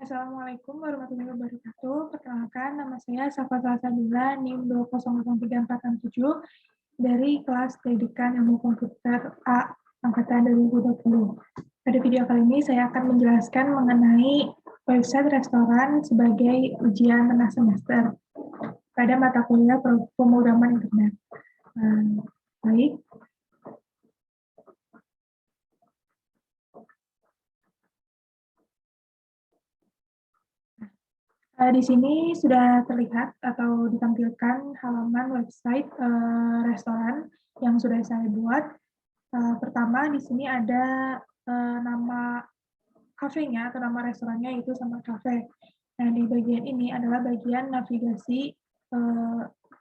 Assalamualaikum warahmatullahi wabarakatuh. Perkenalkan, nama saya Safa Salsabila, NIM 2003467 dari kelas Pendidikan Ilmu Komputer A Angkatan 2020. Pada video kali ini saya akan menjelaskan mengenai website restoran sebagai ujian tengah semester pada mata kuliah pemrograman internet. Baik. Di sini sudah terlihat atau ditampilkan halaman website restoran yang sudah saya buat. Pertama di sini ada nama kafenya atau nama restorannya, itu Summer Cafe. Nah, di bagian ini adalah bagian navigasi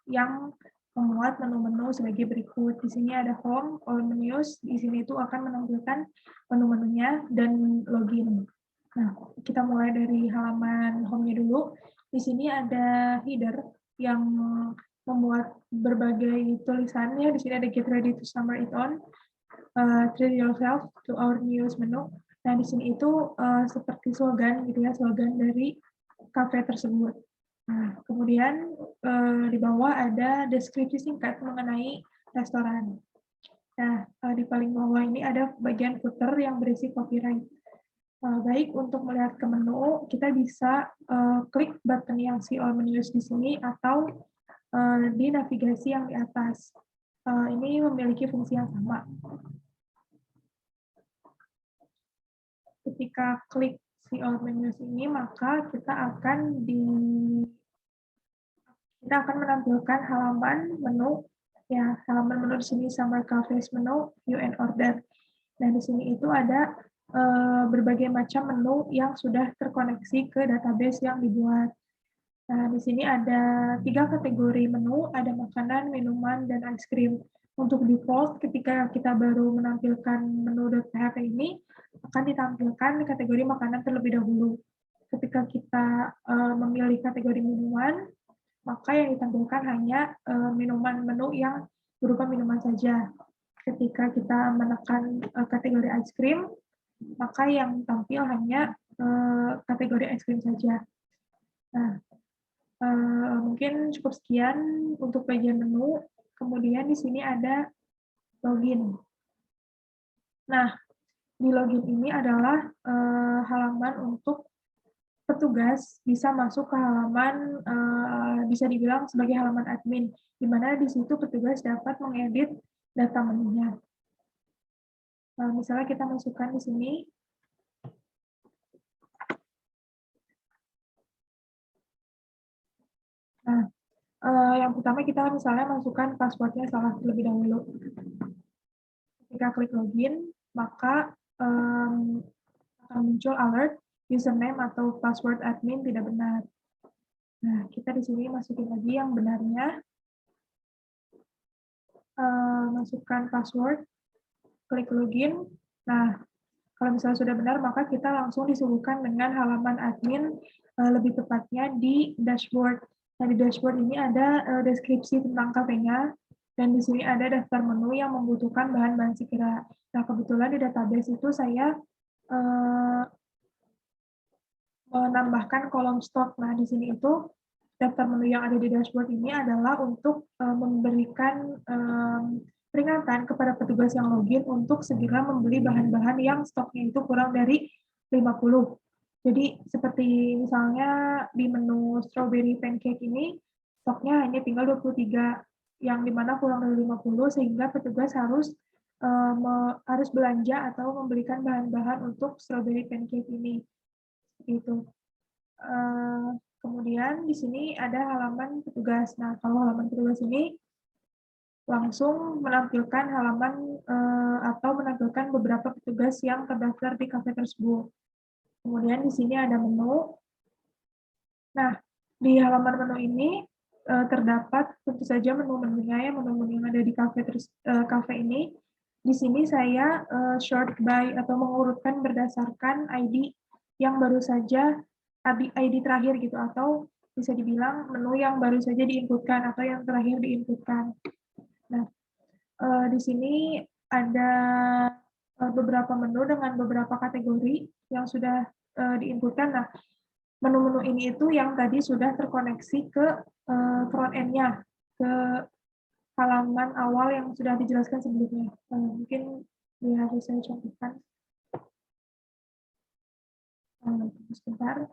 yang memuat menu-menu sebagai berikut. Di sini ada home, all menus. Di sini itu akan menampilkan menu-menunya dan login. Nah, kita mulai dari halaman home-nya dulu. Di sini ada header yang memuat berbagai tulisannya. Di sini ada get ready to summer it on, treat yourself to our newest menu. Nah, di sini itu seperti slogan gitu ya, slogan dari kafe tersebut. Nah, kemudian di bawah ada deskripsi singkat mengenai restoran. Nah, di paling bawah ini ada bagian footer yang berisi copyright. Baik, untuk melihat ke menu, kita bisa klik button yang see all menus di sini atau di navigasi yang di atas. Ini memiliki fungsi yang sama. Ketika klik see all menus ini, maka kita akan menampilkan halaman menu. Ya, halaman menu di sini Summer Cafes menu, view and order. Dan di sini itu ada berbagai macam menu yang sudah terkoneksi ke database yang dibuat. Nah, di sini ada 3 kategori menu, ada makanan, minuman, dan ice cream. Untuk default, ketika kita baru menampilkan menu.php ini, akan ditampilkan kategori makanan terlebih dahulu. Ketika kita memilih kategori minuman, maka yang ditampilkan hanya minuman menu yang berupa minuman saja. Ketika kita menekan kategori ice cream, maka yang tampil hanya kategori ice cream saja. Nah, mungkin cukup sekian untuk bagian menu. Kemudian di sini ada login. Nah, di login ini adalah halaman untuk petugas bisa masuk ke halaman, bisa dibilang sebagai halaman admin, di mana di situ petugas dapat mengedit data menunya. Misalnya kita masukkan di sini. Nah, yang pertama kita misalnya masukkan password-nya salah terlebih dahulu. Ketika klik login, maka akan muncul alert username atau password admin tidak benar. Nah, kita di sini masukin lagi yang benarnya. Masukkan password, klik login. Nah, kalau misalnya sudah benar, maka kita langsung disuguhkan dengan halaman admin, lebih tepatnya di dashboard. Nah, di dashboard ini ada deskripsi tentang kafenya, dan di sini ada daftar menu yang membutuhkan bahan-bahan segera. Nah, kebetulan di database itu saya menambahkan kolom stok. Nah, di sini itu daftar menu yang ada di dashboard ini adalah untuk memberikan peringatan kepada petugas yang login untuk segera membeli bahan-bahan yang stoknya itu kurang dari 50. Jadi seperti misalnya di menu strawberry pancake ini, stoknya hanya tinggal 23, yang dimana kurang dari 50, sehingga petugas harus belanja atau membelikan bahan-bahan untuk strawberry pancake ini. Gitu. Kemudian di sini ada halaman petugas. Nah, kalau halaman petugas ini langsung menampilkan halaman atau menampilkan beberapa petugas yang terdaftar di kafe tersebut. Kemudian di sini ada menu. Nah, di halaman menu ini terdapat tentu saja menu-menunya, menu-menu yang ada di kafe ini. Di sini saya sort by atau mengurutkan berdasarkan ID yang baru saja, ID terakhir gitu, atau bisa dibilang menu yang baru saja diinputkan atau yang terakhir diinputkan. Nah, di sini ada beberapa menu dengan beberapa kategori yang sudah diinputkan. Nah, menu-menu ini itu yang tadi sudah terkoneksi ke front end-nya, ke halaman awal yang sudah dijelaskan sebelumnya. Mungkin biar saya contohkan. Sebentar.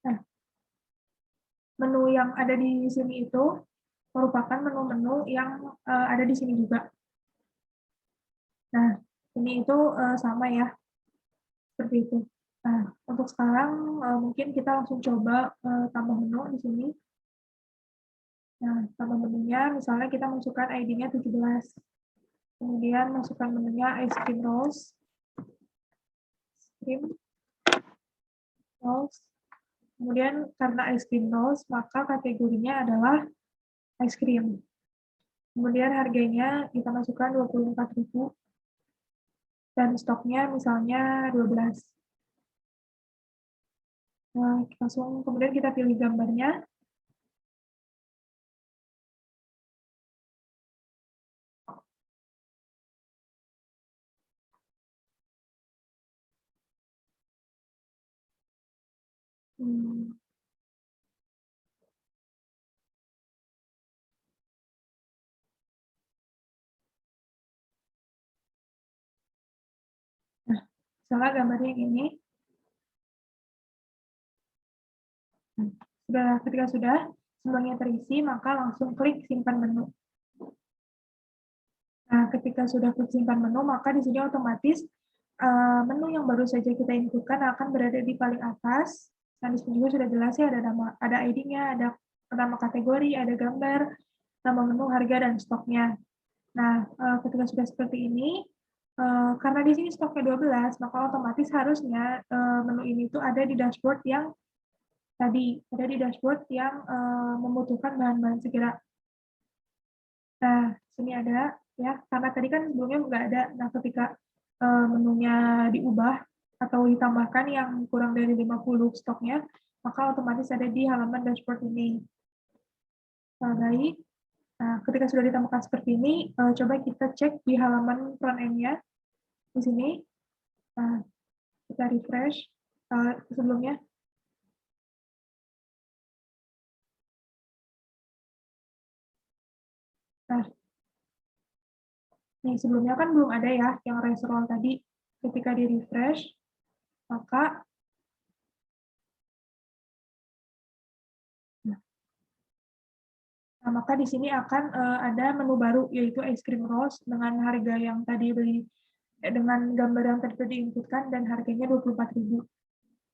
Nah, menu yang ada di sini itu merupakan menu-menu yang ada di sini juga. Nah, ini itu sama ya, seperti itu. Nah, untuk sekarang mungkin kita langsung coba tambah menu di sini. Nah, tambah menunya, misalnya kita masukkan ID-nya 17. Kemudian masukkan menunya ice cream rolls. Cream rolls. Kemudian karena ice cream rolls, maka kategorinya adalah ice cream. Kemudian harganya kita masukkan 24.000 dan stoknya misalnya 12. Nah, langsung kemudian kita pilih gambarnya. Nah, misalnya gambarnya yang ini. Ketika sudah semuanya terisi, maka langsung klik simpan menu. Nah, ketika sudah klik simpan menu, maka di sini otomatis menu yang baru saja kita inputkan akan berada di paling atas. Nah, di sini juga sudah jelas ya, ada nama, ada ID-nya, ada nama kategori, ada gambar, nama menu, harga, dan stoknya. Nah, ketika sudah seperti ini, karena di sini stoknya 12, maka otomatis harusnya menu ini tuh ada di dashboard yang tadi, ada di dashboard yang membutuhkan bahan-bahan segera. Nah, sini ada, ya, karena tadi kan sebelumnya nggak ada. Nah, ketika menunya diubah atau ditambahkan yang kurang dari 50 stoknya, maka otomatis ada di halaman dashboard ini. Nah, baik. Nah, ketika sudah ditambahkan seperti ini, coba kita cek di halaman front end-nya di sini. Nah, kita refresh sebelumnya. Nah, nih sebelumnya kan belum ada ya yang restoran tadi. Ketika di refresh, maka maka di sini akan ada menu baru, yaitu ice cream rolls dengan harga yang tadi beli dengan gambar yang tadi diinputkan dan harganya 24.000.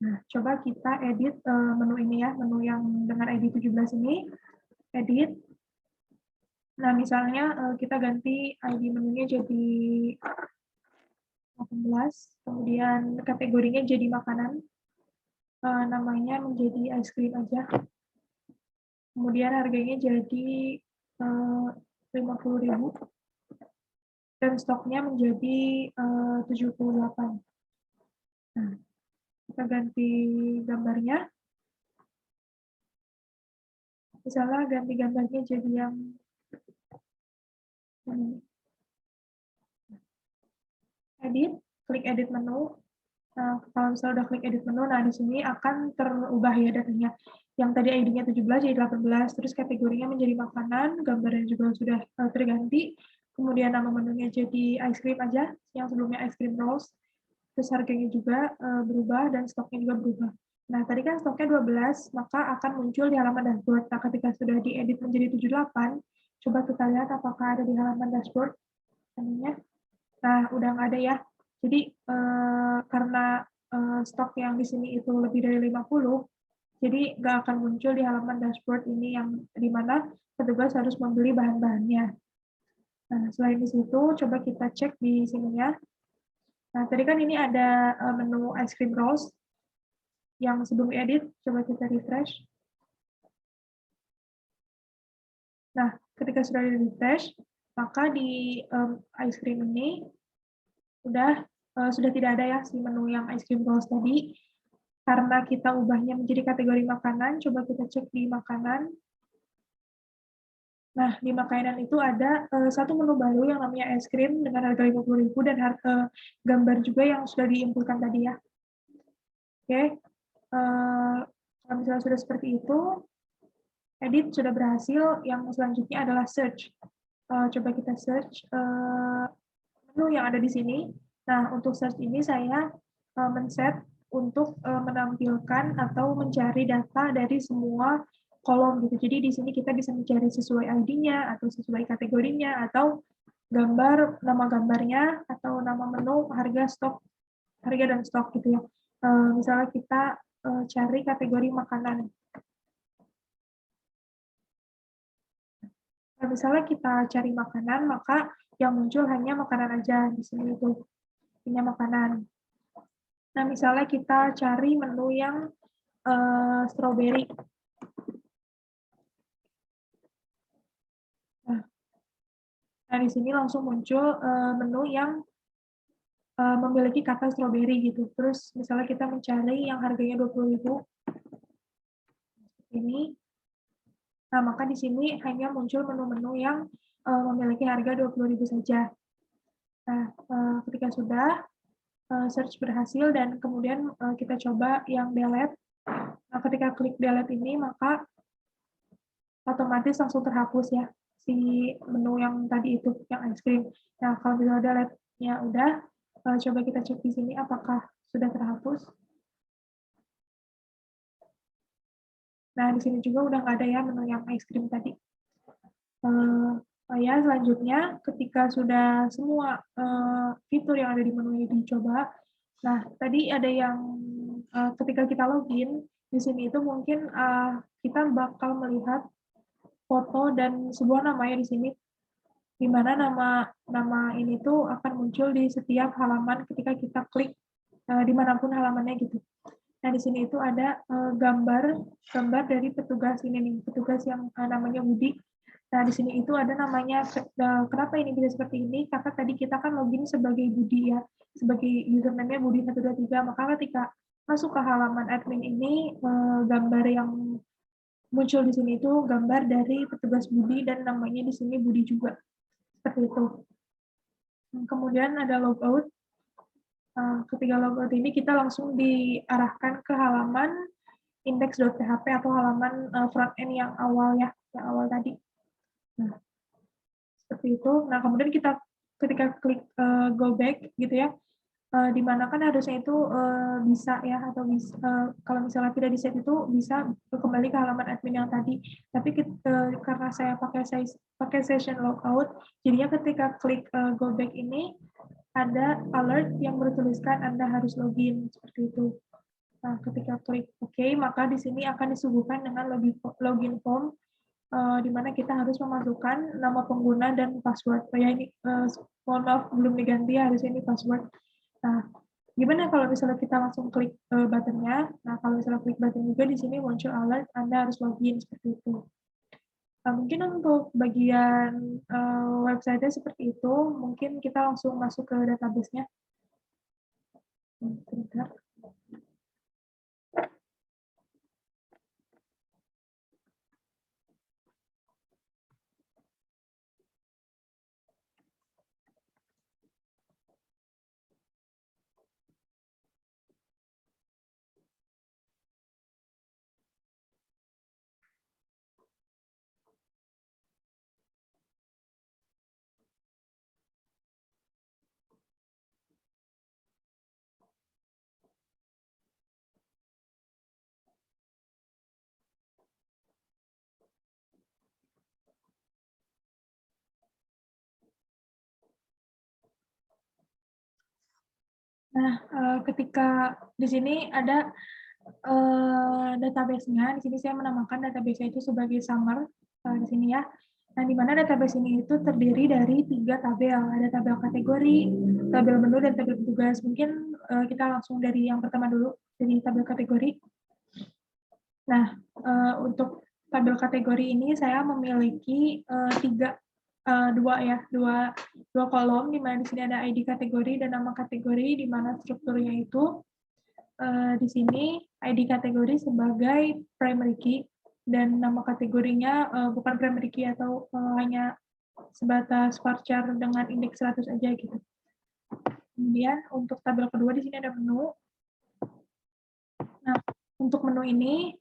Nah, coba kita edit menu ini ya, menu yang dengan ID 17 ini, edit. Nah, misalnya kita ganti ID menunya jadi 18, kemudian kategorinya jadi makanan, namanya menjadi ice cream aja. Kemudian harganya jadi 50.000 dan stoknya menjadi 78. Nah, kita ganti gambarnya. Misalnya ganti gambarnya jadi yang edit, klik edit menu. Nah, kalau misalnya udah klik edit menu, nah di sini akan terubah ya datanya. Yang tadi ID-nya 17 jadi 18, terus kategorinya menjadi makanan, gambarnya juga sudah terganti. Kemudian nama menunya jadi ice cream aja, yang sebelumnya ice cream rolls. Terus harganya juga berubah dan stoknya juga berubah. Nah, tadi kan stoknya 12, maka akan muncul di halaman dashboard. Nah, ketika sudah diedit menjadi 78, coba kita lihat apakah ada di halaman dashboard. Nah, udah nggak ada ya. Jadi, karena stok yang di sini itu lebih dari 50, jadi nggak akan muncul di halaman dashboard ini yang di mana petugas harus membeli bahan-bahannya. Nah, selain di situ, coba kita cek di sininya. Nah, tadi kan ini ada menu ice cream rolls yang sebelum edit, coba kita refresh. Nah, ketika sudah di refresh, maka di ice cream ini sudah tidak ada ya si menu yang ice cream rolls tadi. karena kita ubahnya menjadi kategori makanan, coba kita cek di makanan. Nah, di makanan itu ada satu menu baru yang namanya es krim dengan harga 50.000 dan gambar juga yang sudah diinputkan tadi ya. Oke, kalau misalnya sudah seperti itu, edit sudah berhasil. Yang selanjutnya adalah search. Coba kita search menu yang ada di sini. Nah, untuk search ini saya men-set untuk menampilkan atau mencari data dari semua kolom gitu. Jadi di sini kita bisa mencari sesuai ID-nya atau sesuai kategorinya atau gambar, nama gambarnya atau nama menu, harga dan stok gitu ya. Misalnya kita cari kategori makanan. Nah, misalnya kita cari makanan, maka yang muncul hanya makanan aja di sini itu, punya makanan. Nah, misalnya kita cari menu yang strawberry. Nah, di sini langsung muncul menu yang memiliki kata strawberry gitu. Terus misalnya kita mencari yang harganya 20.000 ini. Nah, maka di sini hanya muncul menu-menu yang memiliki harga 20.000 saja. Nah, ketika sudah search berhasil dan kemudian kita coba yang delete. Nah, ketika klik delete ini maka otomatis langsung terhapus ya si menu yang tadi itu, yang es krim. Nah, kalau misalnya delete-nya udah, coba kita cek di sini apakah sudah terhapus. Nah, di sini juga udah nggak ada ya menu yang es krim tadi. Ya, selanjutnya ketika sudah semua fitur yang ada di menu ini dicoba, nah tadi ada yang ketika kita login di sini itu mungkin kita bakal melihat foto dan sebuah namanya di sini, di mana nama ini tuh akan muncul di setiap halaman ketika kita klik dimanapun halamannya gitu. Nah di sini itu ada gambar dari petugas ini nih, petugas yang namanya Budi. Nah di sini itu ada namanya. Kenapa ini bisa seperti ini? Karena tadi kita kan login sebagai Budi ya, sebagai username-nya Budi 123. Maka ketika masuk ke halaman admin ini, gambar yang muncul di sini itu gambar dari petugas Budi dan namanya di sini Budi juga. Seperti itu. Kemudian ada logout. Ketika logout ini kita langsung diarahkan ke halaman index.php atau halaman front end yang awal ya, yang awal tadi. Nah, seperti itu. Nah, kemudian kita ketika klik go back gitu ya, di mana kan harusnya itu bisa ya, atau bisa, kalau misalnya tidak di set itu bisa kembali ke halaman admin yang tadi. Tapi karena saya pakai session logout, jadinya ketika klik go back ini ada alert yang bertuliskan Anda harus login seperti itu. Nah, ketika klik OK, maka di sini akan disuguhkan dengan login form di mana kita harus memasukkan nama pengguna dan password. Ya ini mohon maaf belum diganti ya, harusnya ini password. Nah, gimana kalau misalnya kita langsung klik buttonnya? Nah, kalau misalnya klik button juga di sini muncul alert Anda harus login seperti itu. Mungkin untuk bagian website-nya seperti itu, mungkin kita langsung masuk ke database-nya. Sebentar. Nah, ketika di sini ada database-nya, di sini saya menamakan database-nya itu sebagai summer di sini ya. Nah, di mana database ini itu terdiri dari 3 tabel. Ada tabel kategori, tabel menu, dan tabel petugas. Mungkin kita langsung dari yang pertama dulu, dari tabel kategori. Nah, untuk tabel kategori ini saya memiliki dua kolom, di mana di sini ada ID kategori dan nama kategori, di mana strukturnya itu di sini ID kategori sebagai primary key dan nama kategorinya bukan primary key atau hanya sebatas varchar dengan indeks 100 aja gitu. Kemudian untuk tabel kedua di sini ada menu. Nah, untuk menu ini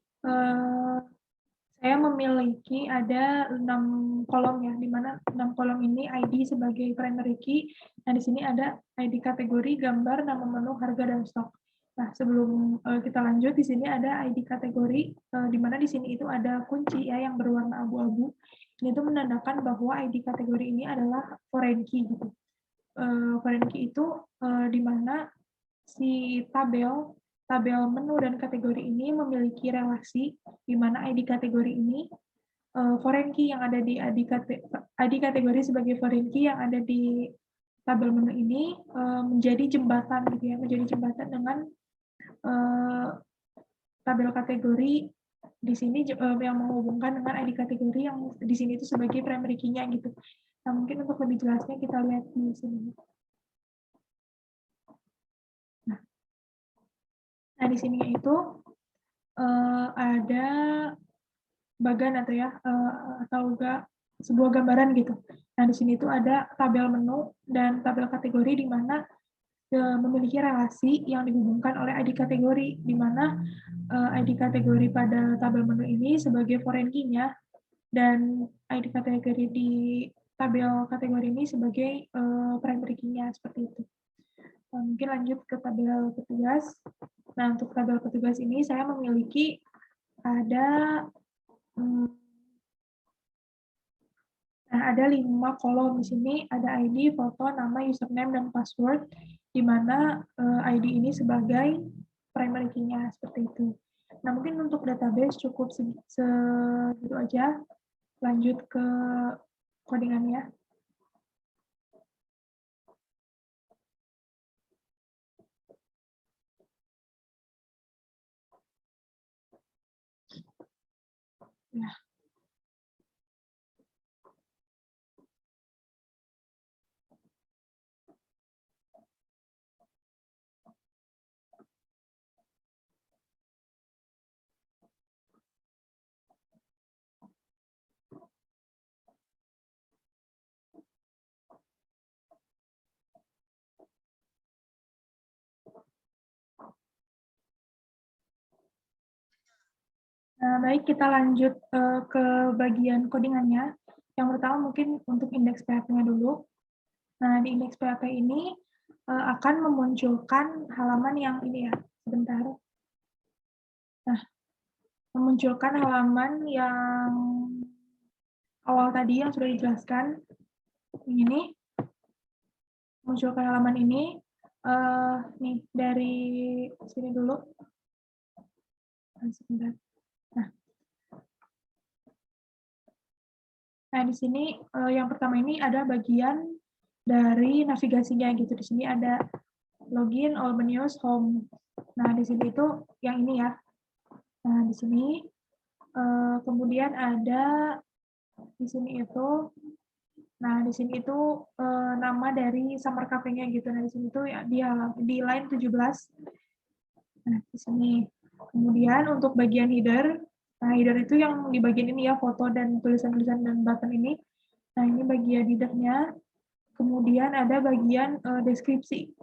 saya memiliki ada 6 kolom ya, di mana 6 kolom ini ID sebagai primary key. Nah, di sini ada ID kategori, gambar, nama menu, harga, dan stok. Nah, sebelum kita lanjut, di sini ada ID kategori, di mana di sini itu ada kunci ya yang berwarna abu-abu. Ini itu menandakan bahwa ID kategori ini adalah foreign key gitu. Foreign key itu di mana si tabel menu dan kategori ini memiliki relasi di mana ID kategori ini foreign key yang ada di ID kategori sebagai foreign key yang ada di tabel menu ini menjadi jembatan gitu ya, menjadi jembatan dengan tabel kategori di sini yang menghubungkan dengan ID kategori yang di sini itu sebagai primary key-nya gitu. Nah, mungkin untuk lebih jelasnya kita lihat di sini. Nah, di sini itu ada bagan atau ya atau enggak sebuah gambaran gitu. Nah, di sini itu ada tabel menu dan tabel kategori di mana memiliki relasi yang dihubungkan oleh ID kategori, di mana ID kategori pada tabel menu ini sebagai foreign key-nya dan ID kategori di tabel kategori ini sebagai primary key-nya seperti itu. Mungkin lanjut ke tabel petugas. Nah, untuk tabel petugas ini saya memiliki ada ada 5 kolom di sini, ada ID, foto, nama, username, dan password, di mana ID ini sebagai primary key-nya seperti itu. Nah, mungkin untuk database cukup segitu aja. Lanjut ke codingannya. Nah, baik, kita lanjut ke bagian codingannya. Yang pertama mungkin untuk indeks PHP-nya dulu. Nah, di indeks PHP ini akan memunculkan halaman yang ini ya, sebentar. Nah, memunculkan halaman yang awal tadi yang sudah dijelaskan. Ini munculkan halaman ini. Nih, dari sini dulu. Sebentar. Nah, di sini yang pertama ini ada bagian dari navigasinya gitu. Di sini ada login, all menus, home. Nah, di sini itu yang ini ya. Nah, di sini kemudian ada di sini itu, nah di sini itu nama dari summer cafe-nya gitu. Nah, di sini itu ya di line 17. Nah, di sini. Kemudian untuk bagian header, nah header itu yang di bagian ini ya, foto dan tulisan-tulisan dan button ini. Nah, ini bagian header-nya. Kemudian ada bagian deskripsi.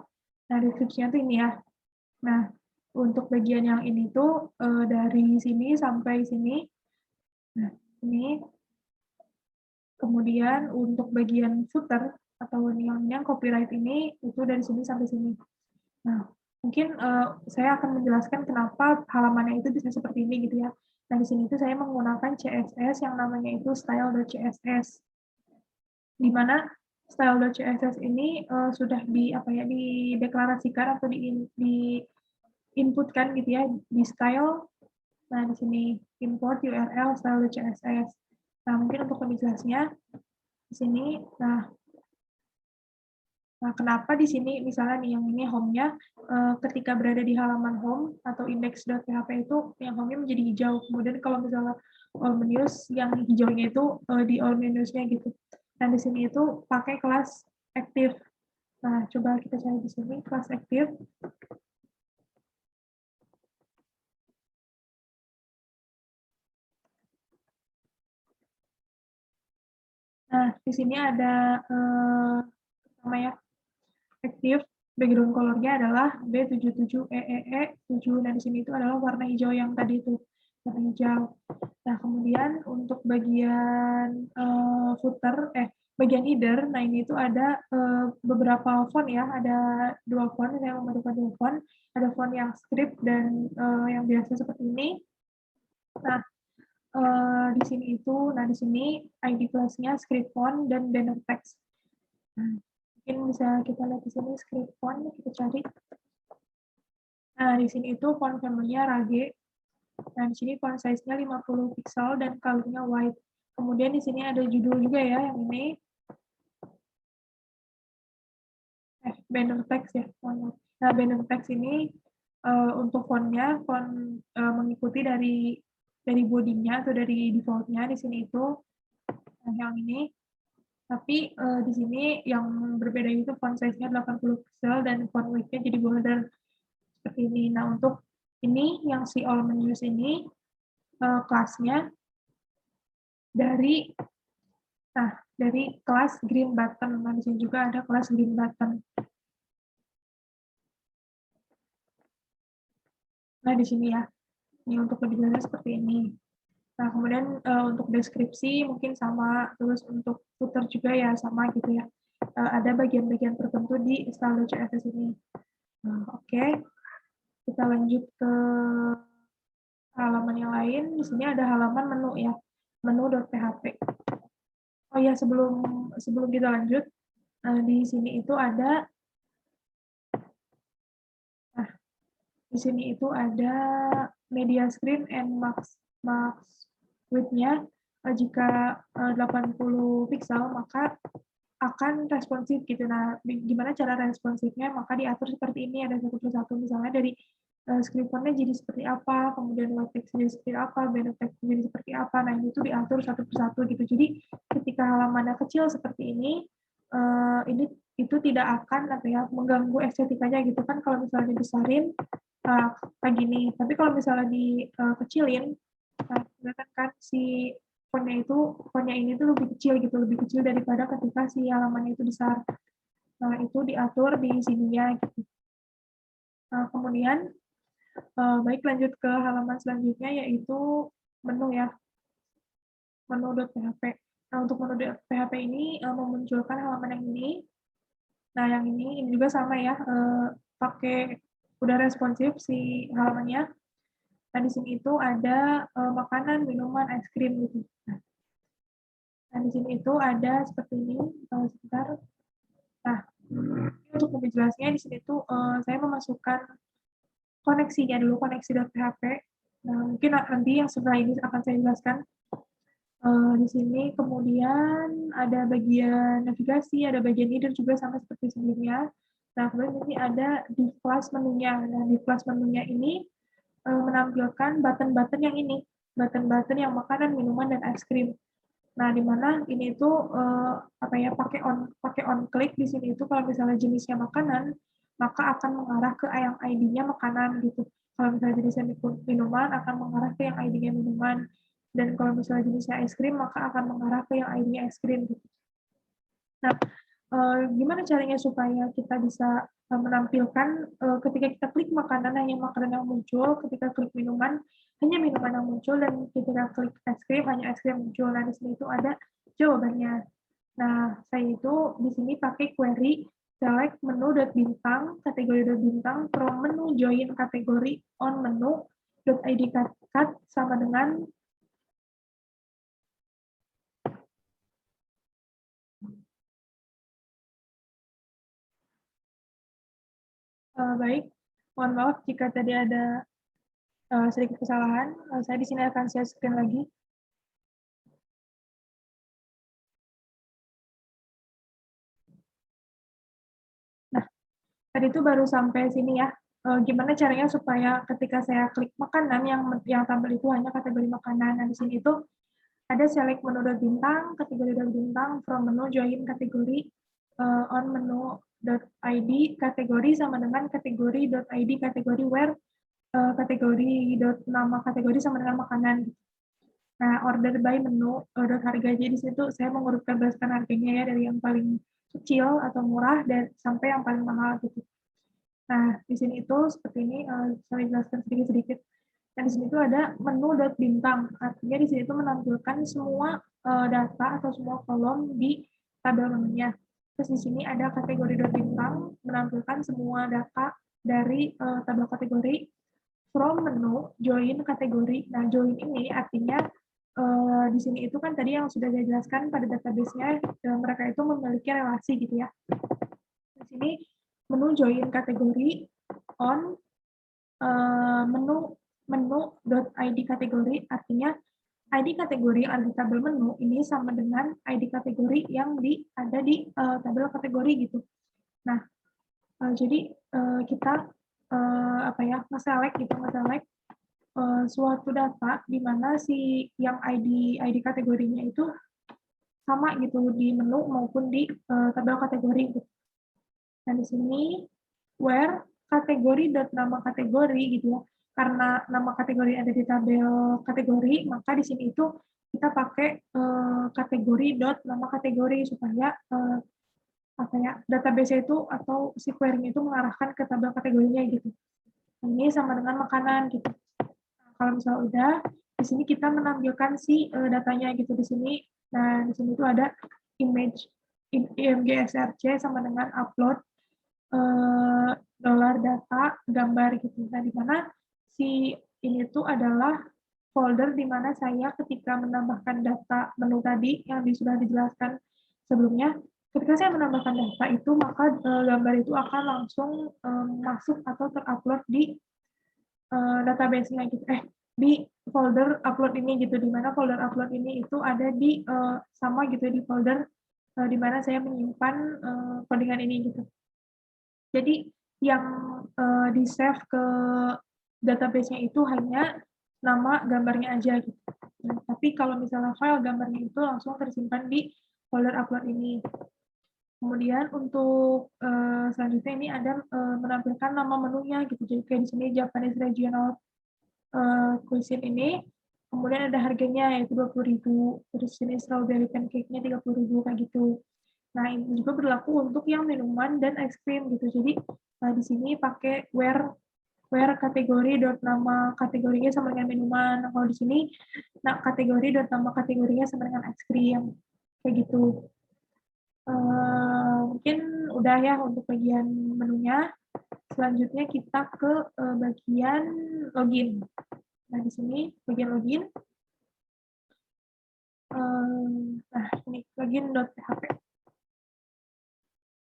Nah, deskripsinya tuh ini ya. Nah, untuk bagian yang ini tuh dari sini sampai sini. Nah, ini. Kemudian untuk bagian footer atau yang copyright ini itu dari sini sampai sini. Nah, mungkin saya akan menjelaskan kenapa halamannya itu bisa seperti ini gitu ya. Nah, di sini itu saya menggunakan CSS yang namanya itu style.css. Di mana style.css ini sudah dideklarasikan atau di inputkan gitu ya di style. Nah, di sini import URL style.css. Nah, mungkin untuk lebih jelasnya di sini. Nah, kenapa di sini misalnya nih yang ini home-nya ketika berada di halaman home atau index.php itu yang home-nya menjadi hijau. Kemudian kalau misalnya all menus yang hijaunya itu di all menus-nya gitu. Dan di sini itu pakai kelas active. Nah, coba kita cari di sini kelas active. Nah, di sini ada pertama ya, active background color-nya adalah B77EEE7. Nah, di sini itu adalah warna hijau yang tadi itu, warna hijau. Nah, kemudian untuk bagian footer, bagian header, nah ini itu ada beberapa font ya, ada 2 font, saya memerlukan 2 font, ada font yang script dan yang biasa seperti ini. Nah, di sini ID kelasnya script font dan banner text. Nah, mungkin bisa kita lihat di sini script font, kita cari. Nah, di sini itu font family-nya Rage. Nah, di sini font size-nya 50 pixel dan color-nya white. Kemudian di sini ada judul juga ya, yang ini. Banner text ya. Nah, banner text ini untuk font-nya, mengikuti dari body-nya atau dari default-nya di sini itu yang ini. Tapi di sini yang berbeda itu font size-nya 80 pixel dan font weight-nya jadi border seperti ini. Nah, untuk ini yang si all menus ini kelasnya dari kelas green button. Nah, di sini juga ada kelas green button. Nah, di sini ya. Ini untuk penjelasannya seperti ini. Nah, kemudian untuk deskripsi mungkin sama, terus untuk footer juga ya sama gitu ya. Ada bagian-bagian tertentu di style.css ini. Oke. Kita lanjut ke halaman yang lain. Di sini ada halaman menu ya. Menu.php. Oh ya, sebelum kita lanjut, di sini itu ada di sini itu ada media screen and max width-nya. Jika 80 pixel maka akan responsif gitu. Nah, gimana cara responsifnya? Maka diatur seperti ini, ada satu persatu. Misalnya dari script font-nya jadi seperti apa, kemudian white text jadi seperti apa, banner text jadi seperti apa. Nah, ini tuh diatur satu persatu gitu. Jadi ketika halamannya kecil seperti ini itu tidak akan mengganggu estetikanya gitu kan. Kalau misalnya dibesarin kayak gini. Tapi kalau misalnya dikecilin, kelihatan kan si fontnya ini tuh lebih kecil daripada ketika si halamannya itu besar. Nah, itu diatur di sininya gitu. Kemudian baik, lanjut ke halaman selanjutnya yaitu menu ya. Menu.php. Nah, untuk menu.php ini memunculkan halaman yang ini. Nah, yang ini juga sama ya, pakai udah responsif si halamannya. Nah, di sini itu ada makanan, minuman, es krim gitu. Nah, di sini itu ada seperti ini, sebentar. Nah, untuk lebih jelasnya di sini tuh saya memasukkan koneksinya dulu, koneksi.php. Nah, mungkin nanti yang setelah ini akan saya jelaskan. Di sini kemudian ada bagian navigasi, ada bagian header juga sama seperti sebelumnya. Nah, kemudian ini ada di kelas menunya. Nah, di kelas menunya ini menampilkan button-button yang ini, button-button yang makanan, minuman, dan es krim. Nah, di mana ini itu pakai on click di sini itu kalau misalnya jenisnya makanan, maka akan mengarah ke yang ID-nya makanan gitu. Kalau misalnya jenisnya minuman akan mengarah ke yang ID-nya minuman. Dan kalau misalnya jenisnya es krim, maka akan mengarah ke yang ID-nya es krim gitu. Nah, gimana caranya supaya kita bisa menampilkan ketika kita klik makanan hanya makanan yang muncul, ketika klik minuman hanya minuman yang muncul, dan ketika klik es krim hanya es krim muncul. Nah, di sini itu ada jawabannya. Nah, saya itu di sini pakai query select menu.bintang kategori.bintang from menu join kategori on menu.id cut sama dengan baik. Mohon maaf jika tadi ada sedikit kesalahan. Saya di sini akan share screen lagi. Nah, tadi itu baru sampai sini ya. Gimana caranya supaya ketika saya klik makanan yang tampil itu hanya kategori makanan. Nah, di sini itu ada select menu.bintang, kategori.bintang, from menu join kategori on menu.id kategori sama dengan kategori.id kategori where kategori nama kategori sama dengan makanan. Nah, order by menu, dot harga. Jadi di situ saya mengurutkan berdasarkan harganya ya, dari yang paling kecil atau murah dan sampai yang paling mahal gitu. Nah, di sini itu seperti ini, saya jelaskan sedikit-sedikit. Dan di sini tuh ada menu dot bintang. Artinya di sini tuh menampilkan semua data atau semua kolom di tabel menunya. Terus di sini ada kategori dot bintang, menampilkan semua data dari tabel kategori from menu, join kategori. Nah, join ini artinya di sini itu kan tadi yang sudah saya jelaskan pada database-nya, mereka itu memiliki relasi gitu ya. Di sini menu join kategori on menu.id kategori, artinya ID kategori yang ada di tabel menu ini sama dengan ID kategori yang ada di tabel kategori gitu. Nah, jadi kita nge-select gitu, nge-select suatu data di mana si yang ID kategorinya itu sama gitu di menu maupun di tabel kategori gitu. Nah, di sini where kategori nama kategori gitu ya. Karena nama kategori ada di tabel kategori, maka di sini itu kita pakai kategori nama kategori supaya database itu atau si query itu mengarahkan ke tabel kategorinya gitu. Ini sama dengan makanan gitu. Nah, kalau misalnya udah, di sini kita menampilkan si datanya gitu di sini. Nah, di sini itu ada image imgsrc sama dengan upload dolar data gambar gitu. Nah, di mana si ini tuh adalah folder di mana saya ketika menambahkan data menu tadi yang sudah dijelaskan sebelumnya, ketika saya menambahkan data itu maka gambar itu akan langsung masuk atau terupload di database-nya gitu. Di folder upload ini gitu, di mana folder upload ini itu ada di sama gitu di folder di mana saya menyimpan codingan ini gitu. Jadi yang di-save ke database-nya itu hanya nama gambarnya aja gitu. Nah, tapi kalau misalnya file gambarnya itu langsung tersimpan di folder upload ini. Kemudian untuk selanjutnya ini ada menampilkan nama menunya gitu. Jadi kayak di sini Japanese Regional Cuisine ini. Kemudian ada harganya yaitu 20.000. Terus sini strawberry pancake-nya 30.000 kayak gitu. Nah, ini juga berlaku untuk yang minuman dan es krim gitu. Jadi di sini pakai where kategori nama kategorinya sama dengan minuman. Nah, kalau di sini kategori nama kategorinya sama dengan es krim kayak gitu. Mungkin udah ya untuk bagian menunya. Selanjutnya kita ke bagian login. Nah, di sini bagian login. Nah, ini login.php.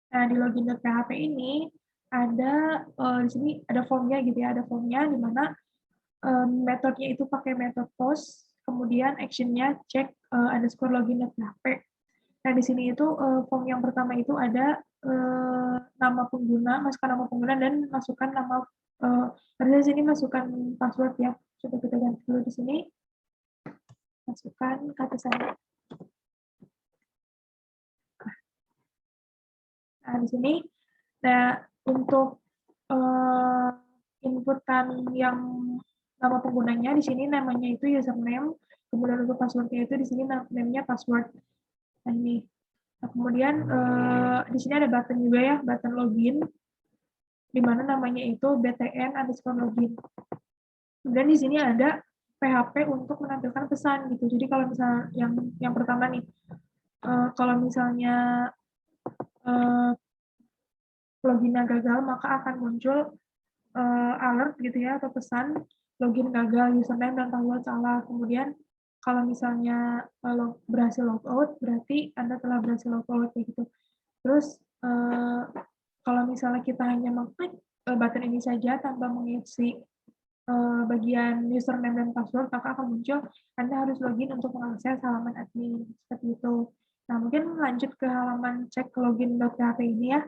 Nah, di login.php ini ada di sini ada formnya gitu ya, ada formnya di mana metodenya itu pakai metode post, kemudian actionnya cek underscore login.php. Nah, di sini itu form yang pertama itu ada nama pengguna, masukkan nama pengguna dan masukkan nama di sini masukkan password ya. Coba kita ganti dulu di sini. Masukkan kata sandi. Nah, di sini untuk inputan yang nama penggunanya di sini namanya itu username, kemudian untuk passwordnya itu di sini namanya password. Nah, ini. Nah, kemudian di sini ada button juga ya, button login, di mana namanya itu btn_login. Kemudian di sini ada PHP untuk menampilkan pesan gitu. Jadi kalau misalnya yang pertama nih, kalau misalnya loginnya gagal, maka akan muncul alert gitu ya, atau pesan login gagal, username dan password salah. Kemudian kalau misalnya berhasil logout, berarti Anda telah berhasil logout gitu. Terus kalau misalnya kita hanya mengklik button ini saja tanpa mengisi bagian username dan password, maka akan muncul Anda harus login untuk mengakses halaman admin seperti itu. Nah, mungkin lanjut ke halaman cek login.php ini ya.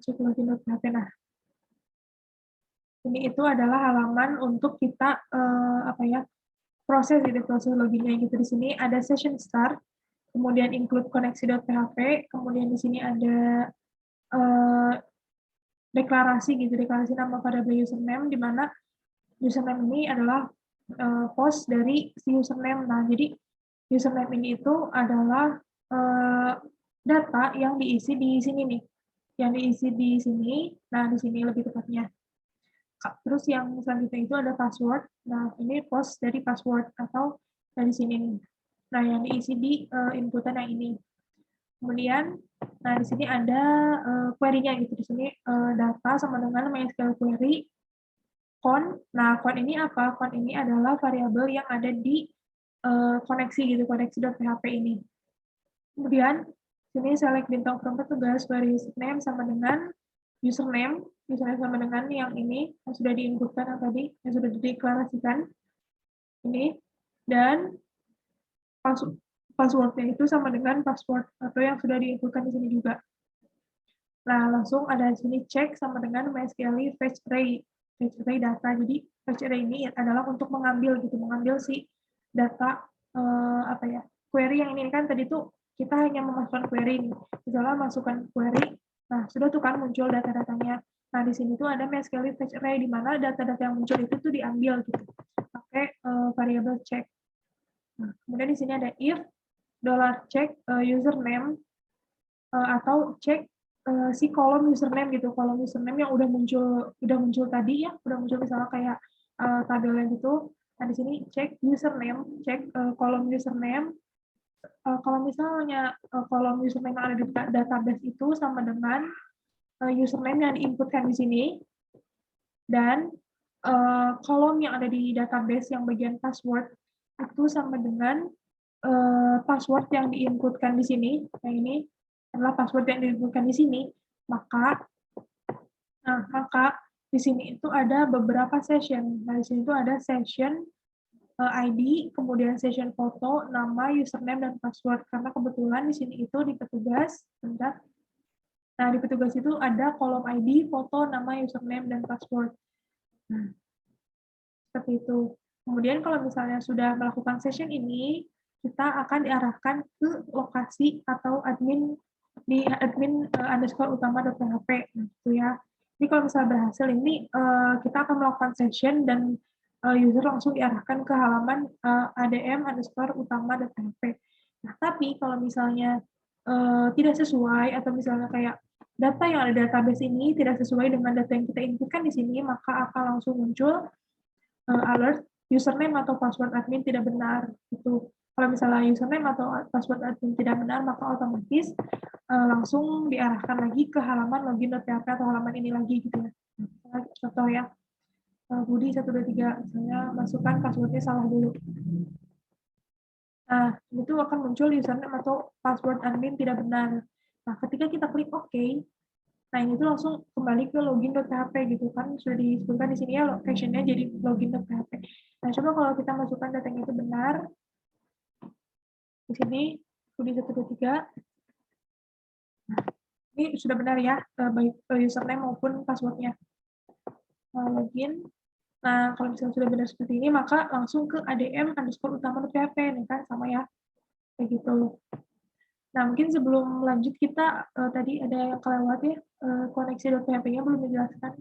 Cek login.php. Nah, ini itu adalah halaman untuk kita proses loginnya gitu. Di sini ada session start, kemudian include koneksi.php, kemudian di sini ada deklarasi gitu, deklarasi nama variabel username, di mana username ini adalah post dari si username. Nah, jadi username ini itu adalah data yang diisi di sini nih, yang diisi di sini. Nah, di sini lebih tepatnya. Terus yang selanjutnya itu ada password. Nah, ini post dari password atau dari sini nih. Nah, yang diisi di inputan yang ini. Kemudian, nah di sini ada query-nya gitu. Di sini data sama dengan MySQL query con. Nah, con ini apa? Con ini adalah variabel yang ada di koneksi gitu, koneksi.php ini. Kemudian, sini select bintang from petugas where username sama dengan username sama dengan yang ini yang sudah diinputkan tadi, yang sudah dideklarasikan ini, dan password-nya itu sama dengan password atau yang sudah diinputkan di sini juga. Nah, langsung ada di sini cek sama dengan MySQL fetch array data. Jadi fetch array ini adalah untuk mengambil si data apa ya, query yang ini kan tadi tuh kita hanya memasukkan query nih. Misalnya masukkan query, nah sudah tuh kan muncul data-datanya. Nah, di sini tuh ada MySQL fetch array di mana data-data yang muncul itu tuh diambil gitu pakai variabel check. Nah, kemudian di sini ada if $check username atau cek si kolom username gitu, kolom username yang udah muncul tadi ya, udah muncul misalnya kayak tabelnya gitu. Nah, di sini cek username, cek kolom username. Kalau misalnya kolom username yang ada di database itu sama dengan username yang diinputkan di sini, dan kolom yang ada di database yang bagian password itu sama dengan password yang diinputkan di sini. Nah, ini adalah password yang diinputkan di sini, maka di sini itu ada beberapa session. Nah, di sini itu ada session ID, kemudian session foto, nama, username, dan password. Karena kebetulan di sini itu di petugas, bentar. Nah, di petugas itu ada kolom ID, foto, nama, username, dan password. Nah, seperti itu. Kemudian kalau misalnya sudah melakukan session ini, kita akan diarahkan ke lokasi atau admin di admin_utama.php gitu ya. Jadi kalau misalnya berhasil ini kita akan melakukan session dan user langsung diarahkan ke halaman adm_utama.php. Nah, tapi kalau misalnya tidak sesuai atau misalnya kayak data yang ada di database ini tidak sesuai dengan data yang kita inputkan di sini, maka akan langsung muncul alert username atau password admin tidak benar gitu. Kalau misalnya username atau password admin tidak benar, maka otomatis langsung diarahkan lagi ke halaman login.php atau halaman ini lagi gitu ya. Contoh ya, Budi 123, misalnya masukkan passwordnya salah dulu. Nah, itu akan muncul username atau password admin tidak benar. Nah, ketika kita klik OK, nah ini tuh langsung kembali ke login.php gitu kan, sudah disebutkan di sini ya location-nya jadi login.php. Nah, coba kalau kita masukkan datanya itu benar, di sini Budi 123. Nah, ini sudah benar ya, baik username maupun password-nya. Login. Nah, kalau misalnya sudah benar seperti ini, maka langsung ke adm_utama.php, nih kan, sama ya, kayak gitu. Nah, mungkin sebelum lanjut kita tadi ada yang kelewat ya, koneksi.php-nya belum dijelaskan.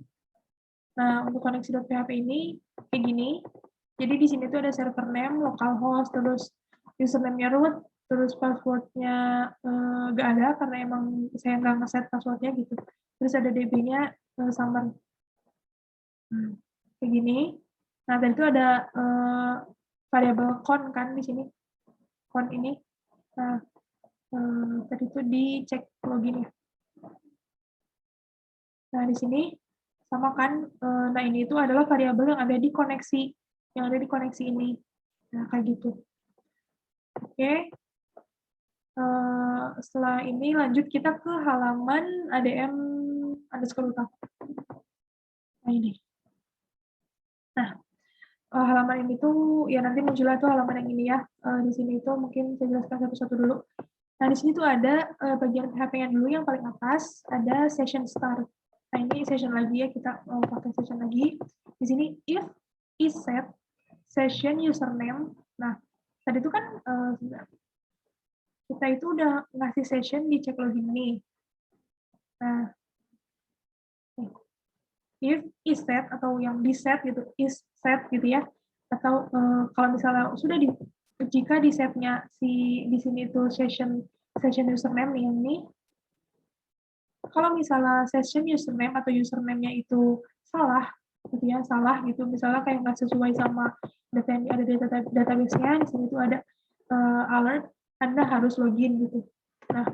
Nah, untuk koneksi.php ini kayak gini. Jadi di sini tuh ada server name, localhost, terus username-nya root, terus password-nya nggak ada karena emang saya nggak ngeset password-nya gitu. Terus ada DB-nya summer. Kayak gini. Nah, tadi itu ada variabel con kan di sini. Con ini. Nah, tadi itu dicek login ya. Nah, di sini sama kan, nah ini itu adalah variabel yang ada di koneksi ini. Nah, kayak gitu. Oke. Setelah ini lanjut kita ke halaman adm_utama. Nah, ini. Nah, halaman ini tuh ya nanti munculnya tuh halaman yang ini ya. Di sini itu mungkin saya jelaskan satu-satu dulu. Nah, di sini tuh ada bagian PHP-nya dulu yang paling atas, ada session start. Nah, ini session lagi ya, kita mau pakai session lagi. Di sini if isSet session username. Nah, tadi itu kan kita itu udah ngasih session di check login nih. Nah, if isSet atau yang di set gitu, isSet gitu ya. Atau kalau misalnya sudah jika di save-nya di sini itu session username yang ini, kalau misalnya session username atau username-nya itu salah, gitu ya, salah gitu, misalnya kayak nggak sesuai sama data yang ada di database-nya, di sini tuh ada alert, Anda harus login gitu. Nah,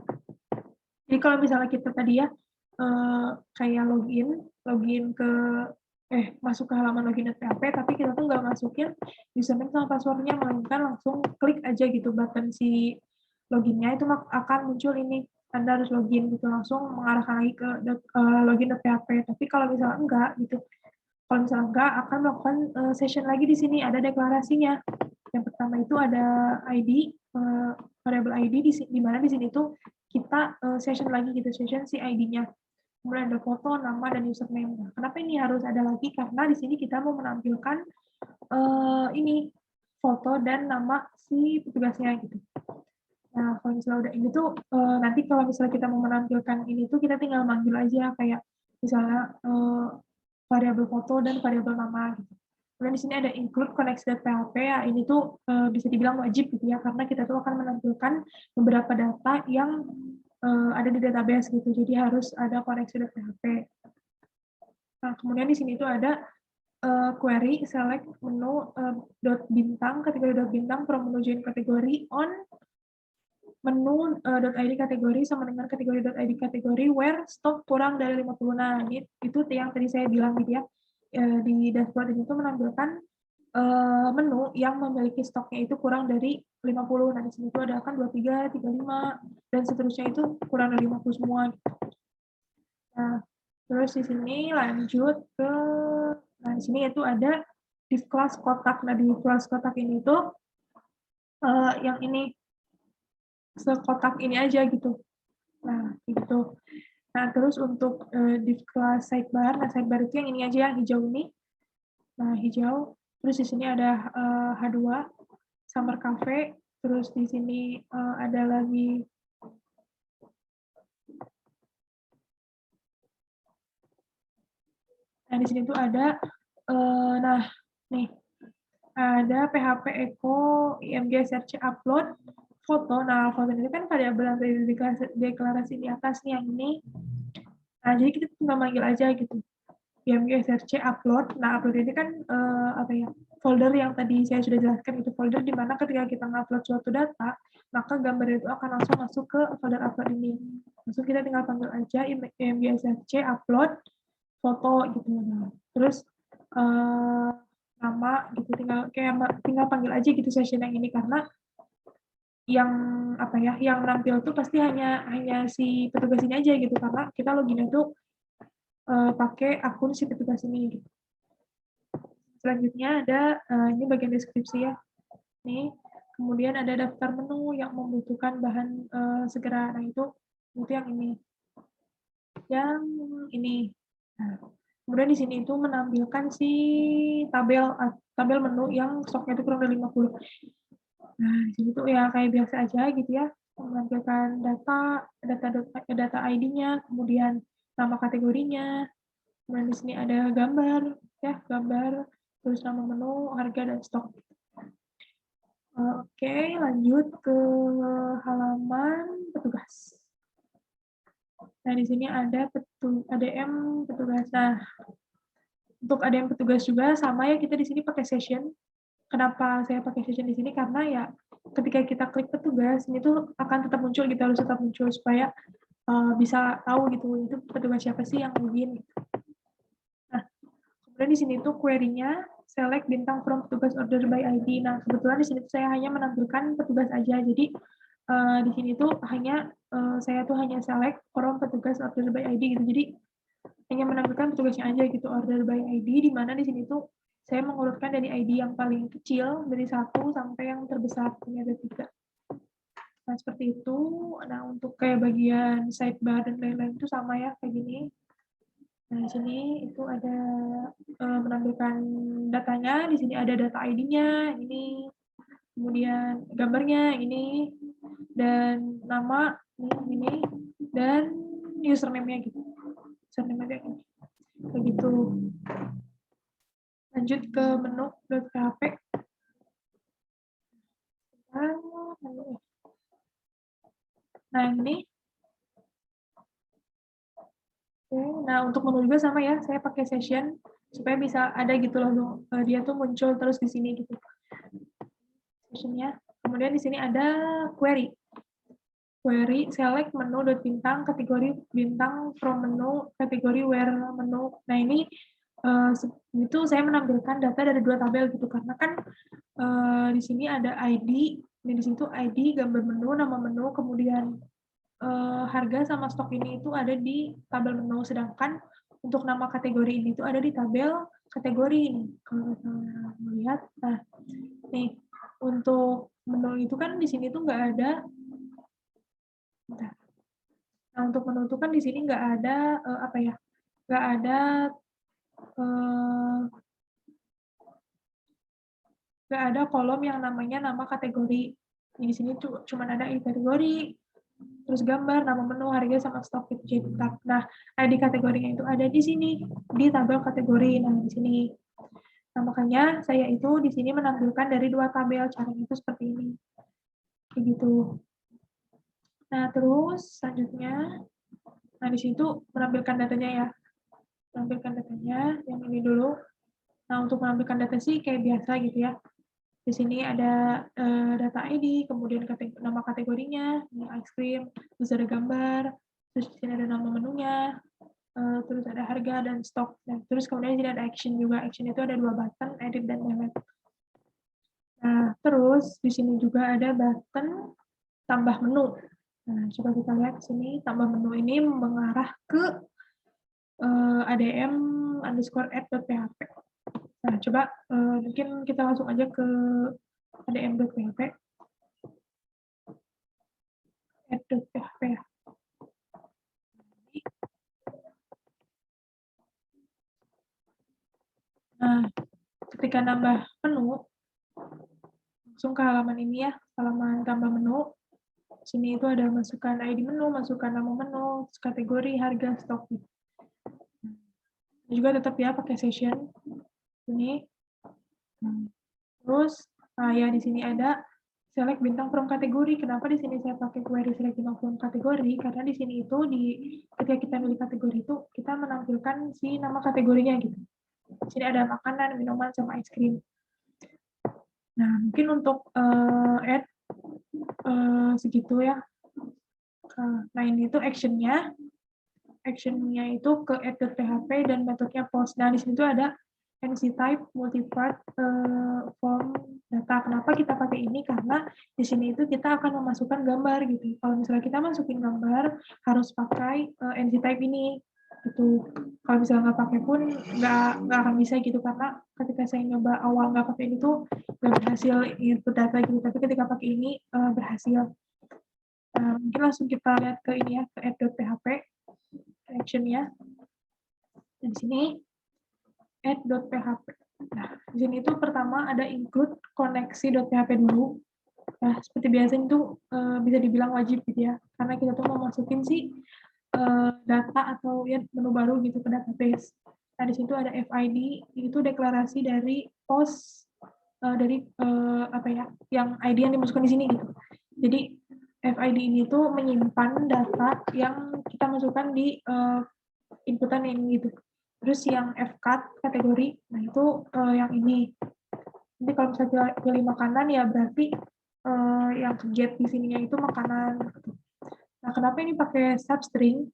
jadi kalau misalnya kita tadi ya kayak login ke masuk ke halaman login.php, tapi kita tuh nggak masukin username sama password-nya, melainkan langsung klik aja gitu button si login-nya, itu akan muncul ini, Anda harus login gitu, langsung mengarahkan lagi ke login.php. Tapi kalau misalnya enggak gitu, kalau misalnya enggak, akan melakukan session lagi di sini, ada deklarasinya. Yang pertama itu ada ID, variable ID, di mana di sini tuh kita session lagi gitu, session si ID-nya. Kemudian ada foto, nama, dan username. Nah, kenapa ini harus ada lagi? Karena di sini kita mau menampilkan ini foto dan nama si petugasnya gitu. Nah, kalau misalnya udah ini tuh nanti kalau misalnya kita mau menampilkan ini tuh kita tinggal manggil aja kayak misalnya variabel foto dan variabel nama gitu. Kemudian di sini ada include connects.php, ya ini tuh bisa dibilang wajib gitu ya, karena kita tuh akan menampilkan beberapa data yang ada di database gitu, jadi harus ada connects.php. Nah, kemudian di sini tuh ada query select menu dot bintang, kategori dot bintang from menu join kategori on menu .id kategori sama dengan kategori .id kategori where stok kurang dari 50. Nah, ini itu yang tadi saya bilang gitu ya. Di dashboard ini tuh menampilkan menu yang memiliki stoknya itu kurang dari 50. Nah, di sini tuh ada kan 23, 35 dan seterusnya itu kurang dari 50 semua. Nah, terus di sini lanjut ke di sini itu ada div class kotak. Nah, di class kotak ini tuh yang ini sekotak ini aja gitu. Nah, gitu. Nah, terus untuk div class sidebar, nah sidebar itu yang ini aja, yang hijau ini. Nah, hijau. Terus di sini ada H2, Summer Cafe. Terus di sini ada lagi nah di sini tuh ada nah nih ada PHP Echo IMG search upload foto. Nah, foto ini kan variabel yang tadi deklarasi di atas nih yang ini. Nah, jadi kita tinggal manggil aja gitu. IMG search upload. Nah, upload ini kan apa ya? Folder yang tadi saya sudah jelaskan, itu folder di mana ketika kita ngupload suatu data, maka gambar itu akan langsung masuk ke folder upload ini. Langsung kita tinggal panggil aja IMG search upload foto gitu. Nah, terus nama gitu, tinggal panggil aja gitu session yang ini, karena yang apa ya, yang nampil tuh pasti hanya si petugas ini aja gitu, karena kita login itu pakai akun si petugas ini gitu. Selanjutnya ada ini bagian deskripsi ya. Nih, kemudian ada daftar menu yang membutuhkan bahan segera. Nah, itu yang ini. Yang ini. Nah, kemudian di sini itu menampilkan si tabel menu yang stoknya itu kurang dari 50. Nah, di sini tuh ya kayak biasa aja gitu ya. Menampilkan data ID-nya, kemudian nama kategorinya, kemudian di sini ada gambar, ya gambar, terus nama menu, harga, dan stok. Oke, lanjut ke halaman petugas. Nah, di sini ada ADM petugas. Nah, untuk ADM petugas juga sama ya, kita di sini pakai session. Kenapa saya pakai session di sini? Karena ya ketika kita klik petugas, ini tuh akan tetap muncul, kita harus tetap muncul supaya bisa tahu gitu, itu petugas siapa sih yang login. Nah, kemudian di sini tuh query-nya select bintang from petugas order by ID. Nah, kebetulan di sini saya hanya menampilkan petugas aja. Jadi di sini tuh saya tuh hanya select from petugas order by ID gitu. Jadi hanya menampilkan petugasnya aja gitu, order by ID, di mana di sini tuh saya mengurutkan dari ID yang paling kecil dari 1 sampai yang terbesar, ini ada 3. Nah, seperti itu. Nah, untuk kayak bagian sidebar dan lain-lain itu sama ya, kayak gini. Nah, di sini itu ada menampilkan datanya, di sini ada data ID-nya, ini, kemudian gambarnya, ini, dan nama, ini, dan username-nya gitu. Username-nya kayak gitu. Lanjut ke menu.php. Nah, ini. Nah, untuk menu juga sama ya, saya pakai session supaya bisa ada gitu loh, dia tuh muncul terus di sini gitu. Sessionnya. Kemudian di sini ada query. Query, select menu bintang, kategori bintang, from menu, kategori where menu. Nah, ini itu saya menampilkan data dari 2 tabel gitu, karena kan di sini ada ID, di situ ID, gambar menu, nama menu, kemudian harga sama stok ini itu ada di tabel menu, sedangkan untuk nama kategori ini itu ada di tabel kategori ini. Kalau kita melihat, nah nih untuk menu itu kan di sini tuh nggak ada. Nah untuk menu itu kan di sini nggak ada apa ya? Nggak ada kolom yang namanya nama kategori. Di sini cuma ada kategori, terus gambar, nama menu, harga, sama stok itu jadi tab. Nah, ID kategorinya itu ada di sini, di tabel kategori. Nah, di sini. Nah, makanya saya itu di sini menampilkan dari 2 tabel. Caranya itu seperti ini. Kayak gitu. Nah, terus selanjutnya, nah di situ menampilkan datanya ya. Menampilkan datanya, yang ini dulu. Nah, untuk menampilkan data sih kayak biasa gitu ya. Di sini ada data ID, kemudian nama kategorinya, ini ice cream, terus ada gambar, terus di sini ada nama menunya, terus ada harga dan stok. Dan terus kemudian di sini ada action juga. Action itu ada 2 button, edit dan delete. Nah, terus di sini juga ada button tambah menu. Nah, coba kita lihat di sini, tambah menu ini mengarah ke adm_add.php. Nah, coba mungkin kita langsung aja ke adm.php. add.php ya. Nah, ketika nambah menu, langsung ke halaman ini ya, halaman tambah menu. Sini itu ada masukkan ID menu, masukkan nama menu, kategori, harga, stok. Ini juga tetap ya pakai session. Ini. Terus, ya di sini ada select bintang from kategori. Kenapa di sini saya pakai query select bintang from kategori? Karena di sini itu ketika kita milih kategori itu kita menampilkan si nama kategorinya gitu. Di sini ada makanan, minuman, sama ice cream. Nah, mungkin untuk add segitu ya. Nah, ini itu action-nya. Action-nya itu ke add.php dan metodenya post. Nah, di sini tuh ada NC type multipart form data. Kenapa kita pakai ini? Karena di sini itu kita akan memasukkan gambar gitu. Kalau misalnya kita masukin gambar, harus pakai NC type ini. Gitu. Kalau misalnya nggak pakai pun nggak akan bisa gitu, karena ketika saya nyoba awal nggak pakai ini tuh nggak berhasil input data gitu. Tapi ketika pakai ini berhasil. Mungkin langsung kita lihat ke ini ya, ke add.php action-nya. Dan di sini add.php. Nah, di sini itu pertama ada include koneksi.php dulu. Nah, seperti biasanya itu bisa dibilang wajib gitu ya, karena kita tuh mau masukin sih data atau ya menu baru gitu ke database. Nah, di situ ada FID, itu deklarasi dari post dari apa ya, yang ID yang dimasukkan di sini gitu. Jadi FID ini tuh menyimpan data yang kita masukkan di inputan ini gitu. Terus yang FCAT kategori, nah itu yang ini. Nanti kalau misalnya pilih makanan ya berarti yang get di sininya itu makanan. Nah, kenapa ini pakai substring?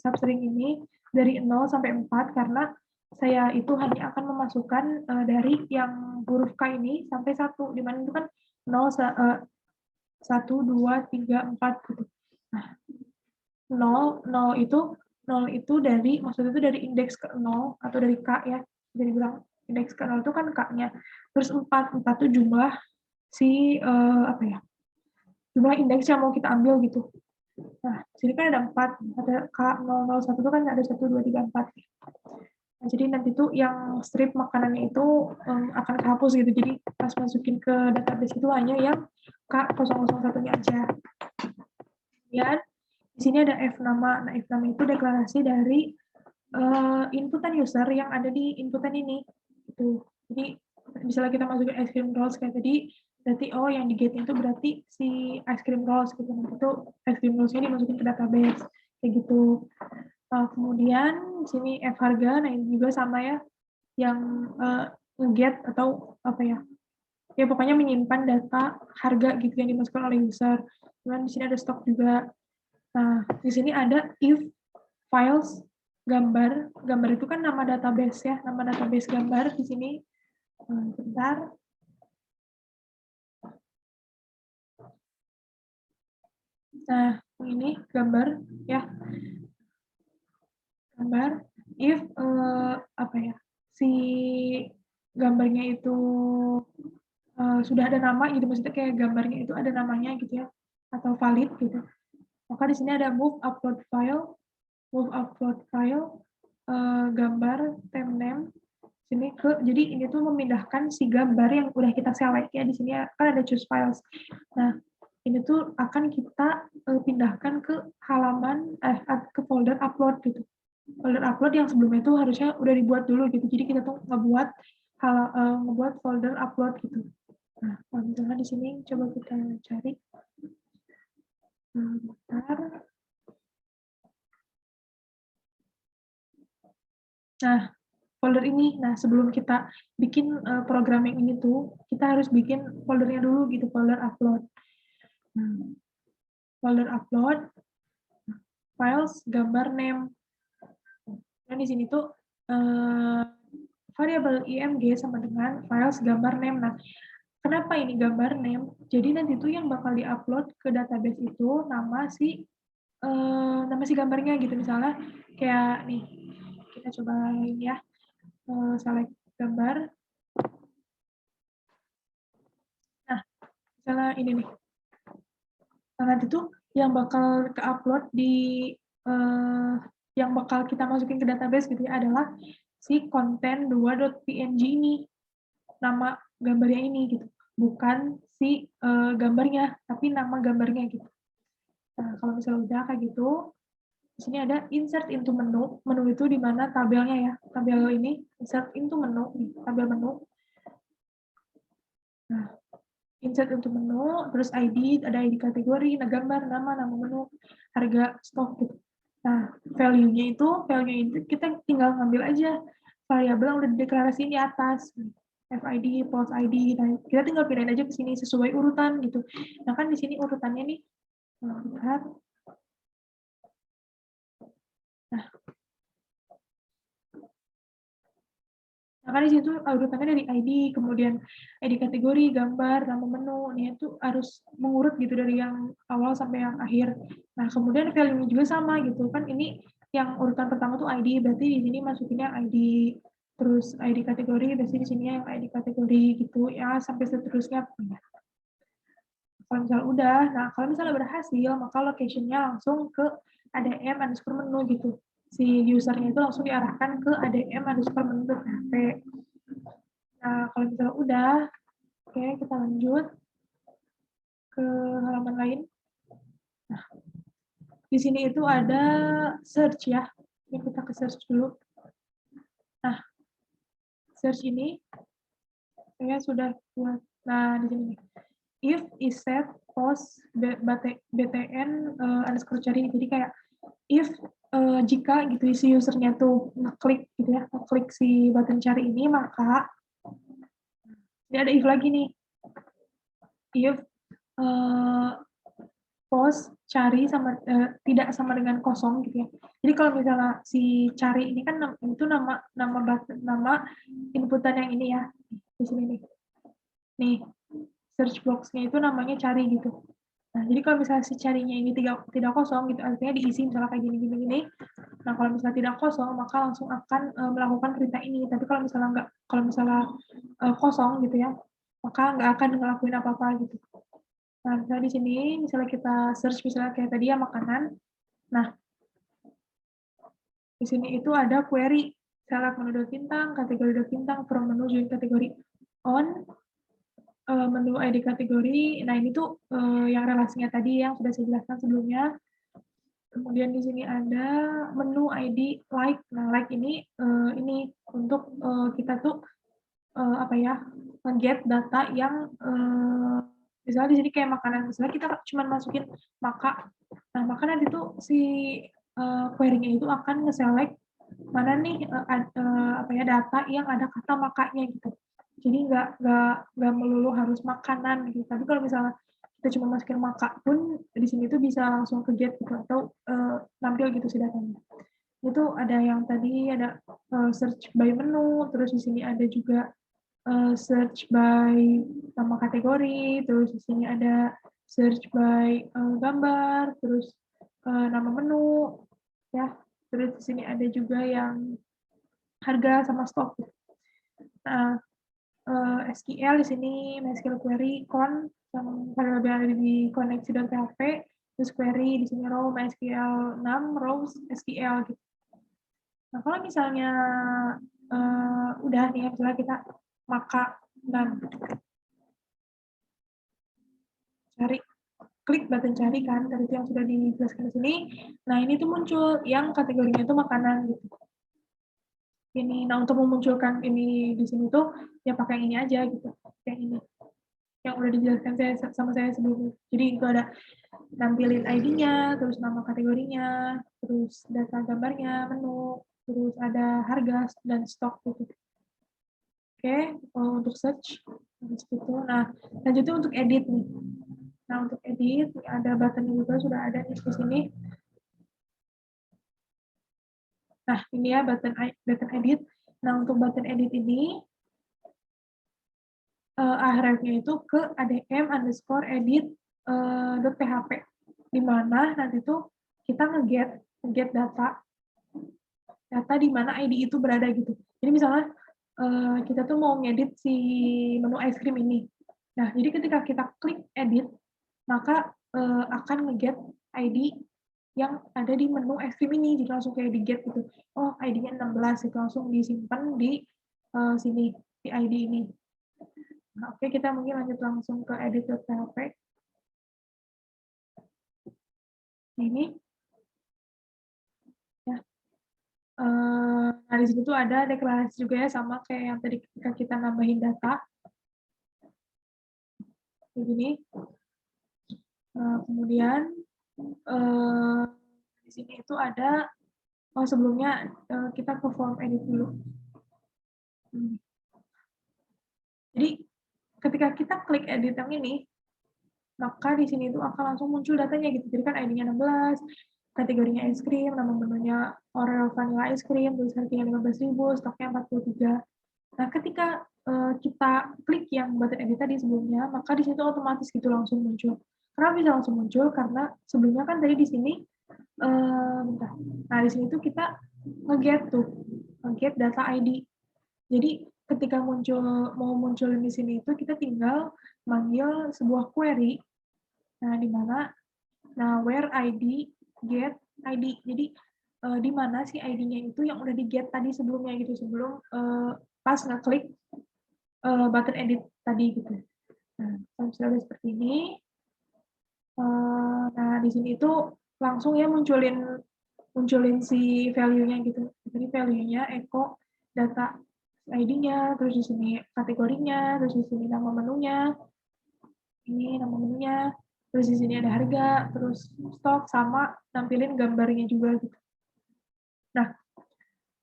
Substring ini dari 0 sampai 4 karena saya itu hanya akan memasukkan dari yang huruf K ini sampai 1, di mana itu kan 0, 1, 2, 3, 4 gitu. Nah, 0 itu dari, maksudnya itu dari indeks ke 0 atau dari K ya, jadi bilang indeks ke 0 itu kan K-nya. Terus 4 itu jumlah si apa ya, jumlah indeks yang mau kita ambil gitu. Nah, sini kan ada 4, ada K001 itu kan ada 1, 2, 3, 4. Nah, jadi nanti tuh yang strip makanannya itu akan kehapus gitu, jadi pas masukin ke database itu hanya yang K001-nya aja. Kemudian di sini ada f nama. Nah, f nama itu deklarasi dari inputan user yang ada di inputan ini. Gitu. Jadi misalnya kita masukin ice cream rolls kayak tadi, berarti oh yang di get itu berarti si ice cream rolls gitu. Nanti itu ice cream rolls-nya dimasukin ke database kayak gitu. Kemudian di sini F harga, nah ini juga sama ya, yang nge-get atau apa ya? Ya pokoknya menyimpan data harga gitu yang dimasukkan oleh user. Kemudian di sini ada stok juga. Nah, di sini ada if files gambar. Gambar itu kan nama database ya, nama database gambar di sini. Bentar. Nah, ini gambar ya. Gambar if apa ya? Si gambarnya itu sudah ada nama gitu, maksudnya kayak gambarnya itu ada namanya gitu ya, atau valid gitu. Maka di sini ada move upload file gambar temp sini ke, jadi ini tuh memindahkan si gambar yang udah kita select ya, di sini kan ada choose files. Nah, ini tuh akan kita pindahkan ke halaman ke folder upload gitu. Folder upload yang sebelumnya itu harusnya udah dibuat dulu gitu. Jadi kita tuh ngebuat folder upload gitu. Nah, kalau misalnya di sini coba kita cari. Bentar. Nah, folder ini. Nah, sebelum kita bikin program yang ini tuh, kita harus bikin foldernya dulu gitu, folder upload. Nah, folder upload, files, gambar name. Nah, di sini tuh variabel img sama dengan files gambar name. Nah, kenapa ini gambar name? Jadi nanti tuh yang bakal diupload ke database itu nama si gambarnya gitu. Misalnya kayak nih, kita cobain ya, select gambar. Nah, misalnya ini nih. Nah, nanti tuh yang bakal ke-upload yang bakal kita masukin ke database gitu ya adalah si konten 2.png ini, nama gambarnya ini gitu. Bukan si gambarnya, tapi nama gambarnya gitu. Nah, kalau misalnya udah kayak gitu, di sini ada insert into menu. Menu itu di mana tabelnya ya. Tabel ini insert into menu, tabel menu. Nah, insert into menu, terus ID, ada ID kategori, gambar, nama menu, harga, stok gitu. Nah, value itu kita tinggal ngambil aja variabel yang udah dideklarasiin di atas. FID, post ID, nah kita tinggal pindahin aja ke sini sesuai urutan gitu. Nah kan di sini urutannya nih, lihat. Nah kan di situ urutannya dari ID, kemudian ID kategori, gambar, nama menu, nih itu harus mengurut gitu dari yang awal sampai yang akhir. Nah kemudian value-nya juga sama gitu kan, ini yang urutan pertama tuh ID, berarti di sini masukinnya ID, terus ID kategori, berarti di sini yang ID kategori gitu ya, sampai seterusnya. Kalau misalnya udah, nah kalau misalnya berhasil, maka location-nya langsung ke ADM underscore menu gitu. Si usernya itu langsung diarahkan ke ADM underscore menu.php. Nah, kalau misalnya udah, oke, kita lanjut ke halaman lain. Nah, di sini itu ada search ya. Ini kita ke search dulu. Nah, search ini saya sudah buat. Nah, di sini if is set post btn underscore cari. Jadi kayak if jika gitu si usernya tuh ngeklik gitu ya, ngeklik si button cari ini, maka ini ada if lagi nih. If post cari tidak sama dengan kosong gitu ya. Jadi kalau misalnya si cari ini kan itu nama inputan yang ini ya, di sini nih. Nih, search box-nya itu namanya cari gitu. Nah, jadi kalau misalnya si carinya ini tidak kosong gitu, artinya diisi misalnya kayak gini. Nah, kalau misalnya tidak kosong, maka langsung akan melakukan perintah ini. Tapi kalau misalnya kosong gitu ya, maka nggak akan ngelakuin apa-apa gitu. Nah, misalnya di sini, misalnya kita search misalnya kayak tadi ya makanan. Nah, di sini itu ada query, select menu bintang, kategori bintang, from menu join kategori on, menu ID kategori. Nah, ini tuh yang relasinya tadi yang sudah saya jelaskan sebelumnya. Kemudian di sini ada menu ID like. Nah, like ini untuk kita tuh apa ya, nge-get data yang misalnya di sini kayak makanan, misalnya kita cuma masukin maka, nah maka nanti tuh si query-nya itu akan nge-select mana nih apa ya, data yang ada kata makanya gitu. Jadi nggak melulu harus makanan gitu. Tapi kalau misalnya kita cuma masukin maka pun di sini tuh bisa langsung ke get gitu atau tampil gitu sih datanya. Itu ada yang tadi ada search by menu, terus di sini ada juga search by nama kategori, terus di sini ada search by gambar, terus nama menu, ya. Terus di sini ada juga yang harga sama stok. Nah, SQL di sini MySQL query con yang variabel yang ada di koneksi.php, terus query di sini row MySQL 6 rows SQL gitu. Nah, kalau misalnya udah nih, misalnya kita maka dan cari, klik button cari kan, dari itu yang sudah dijelaskan di sini. Nah, ini tuh muncul yang kategorinya itu makanan gitu. Ini, nah untuk memunculkan ini di sini tuh ya pakai yang ini aja gitu, kayak ini yang udah dijelaskan sama saya sebelumnya. Jadi itu ada nampilin ID-nya, terus nama kategorinya, terus data gambarnya, menu, terus ada harga dan stok gitu. Oke, untuk search gitu. Nah, lanjutnya untuk edit nih. Nah, untuk edit ada button juga sudah ada di sini. Nah, ini ya button edit. Nah, untuk button edit ini archive-nya itu ke adm_edit.php, di mana nanti tuh kita nge-get data di mana ID itu berada gitu. Jadi misalnya kita tuh mau ngedit si menu ice cream ini. Nah, jadi ketika kita klik edit, maka akan nge-get ID yang ada di menu ice cream ini. Jadi langsung kayak di-get gitu. Oh, ID-nya 16, itu langsung disimpan di sini, di ID ini. Nah, oke, kita mungkin lanjut langsung ke edit.php. Ini. Ya. Nah, di situ tuh ada deklarasi juga ya, sama kayak yang tadi ketika kita nambahin data. Begini. Kemudian di sini itu ada, sebelumnya kita ke form edit dulu. Jadi ketika kita klik edit yang ini, maka di sini itu akan langsung muncul datanya gitu. Jadi kan ID-nya 16, kategorinya es krim, nama menunya Oreo Vanilla Ice Cream, terus harganya 15.000, stoknya 43. Nah, ketika kita klik yang button edit tadi sebelumnya, maka di situ otomatis gitu langsung muncul. Kenapa bisa langsung muncul? Karena sebelumnya kan tadi di sini, nah di sini tuh kita nge-get data ID. Jadi ketika mau munculin di sini itu kita tinggal manggil sebuah query. Nah, di mana where ID get ID. Jadi di mana si ID-nya itu yang udah di-get tadi sebelumnya gitu, sebelum pas ngeklik button edit tadi gitu. Nah, misalnya seperti ini. Nah, di sini itu langsung ya munculin si value-nya gitu. Jadi value-nya echo data ID-nya, terus di sini kategorinya, terus di sini nama menunya, ini nama menunya, terus di sini ada harga, terus stok, sama nampilin gambarnya juga gitu. Nah,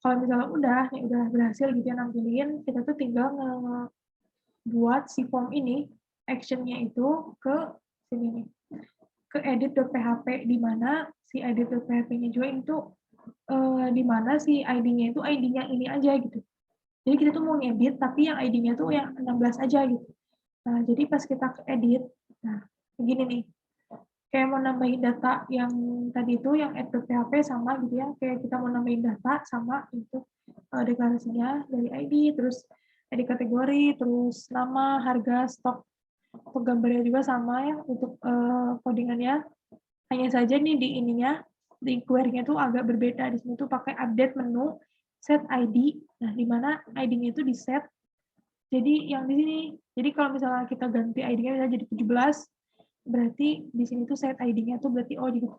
kalau misalnya udah berhasil gitu ya nampilin, kita tuh tinggal buat si form ini, action-nya itu ke sini nih, ke edit.php, di mana si edit.php-nya juga itu di mana si ID-nya itu ID-nya ini aja gitu. Jadi kita tuh mau ngedit, tapi yang ID-nya tuh yang 16 aja gitu. Nah, jadi pas kita ke edit, nah, begini nih. Kayak mau nambahin data yang tadi itu, yang add.php sama gitu ya. Kayak kita mau nambahin data sama itu deklarasinya dari ID, terus ID kategori, terus nama, harga, stok, untuk gambarnya juga sama ya untuk codingannya. Hanya saja nih di ininya, di query-nya tuh agak berbeda. Di sini tuh pakai update menu, set ID. Nah, di mana ID-nya itu di set. Jadi yang di sini, jadi kalau misalnya kita ganti ID-nya misalnya jadi 17, berarti di sini tuh set ID-nya tuh berarti jadi 17.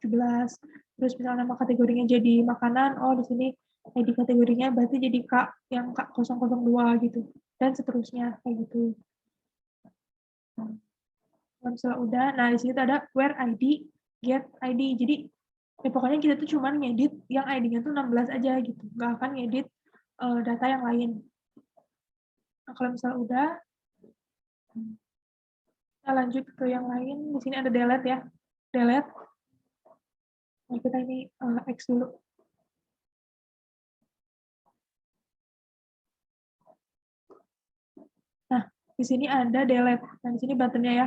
Terus misalnya nama kategorinya jadi makanan, di sini ID kategorinya berarti jadi Kak yang Kak 002 gitu. Dan seterusnya kayak gitu. Kalau misalnya udah, nah di sini tuh ada where ID, get ID. Jadi pokoknya kita tuh cuma ngedit yang ID-nya tuh 16 aja gitu. Nggak akan ngedit data yang lain. Nah, kalau misalnya udah, kita lanjut ke yang lain. Di sini ada delete ya. Delete. Nah, kita ini X dulu. Nah, di sini ada delete. Nah, di sini buttonnya ya.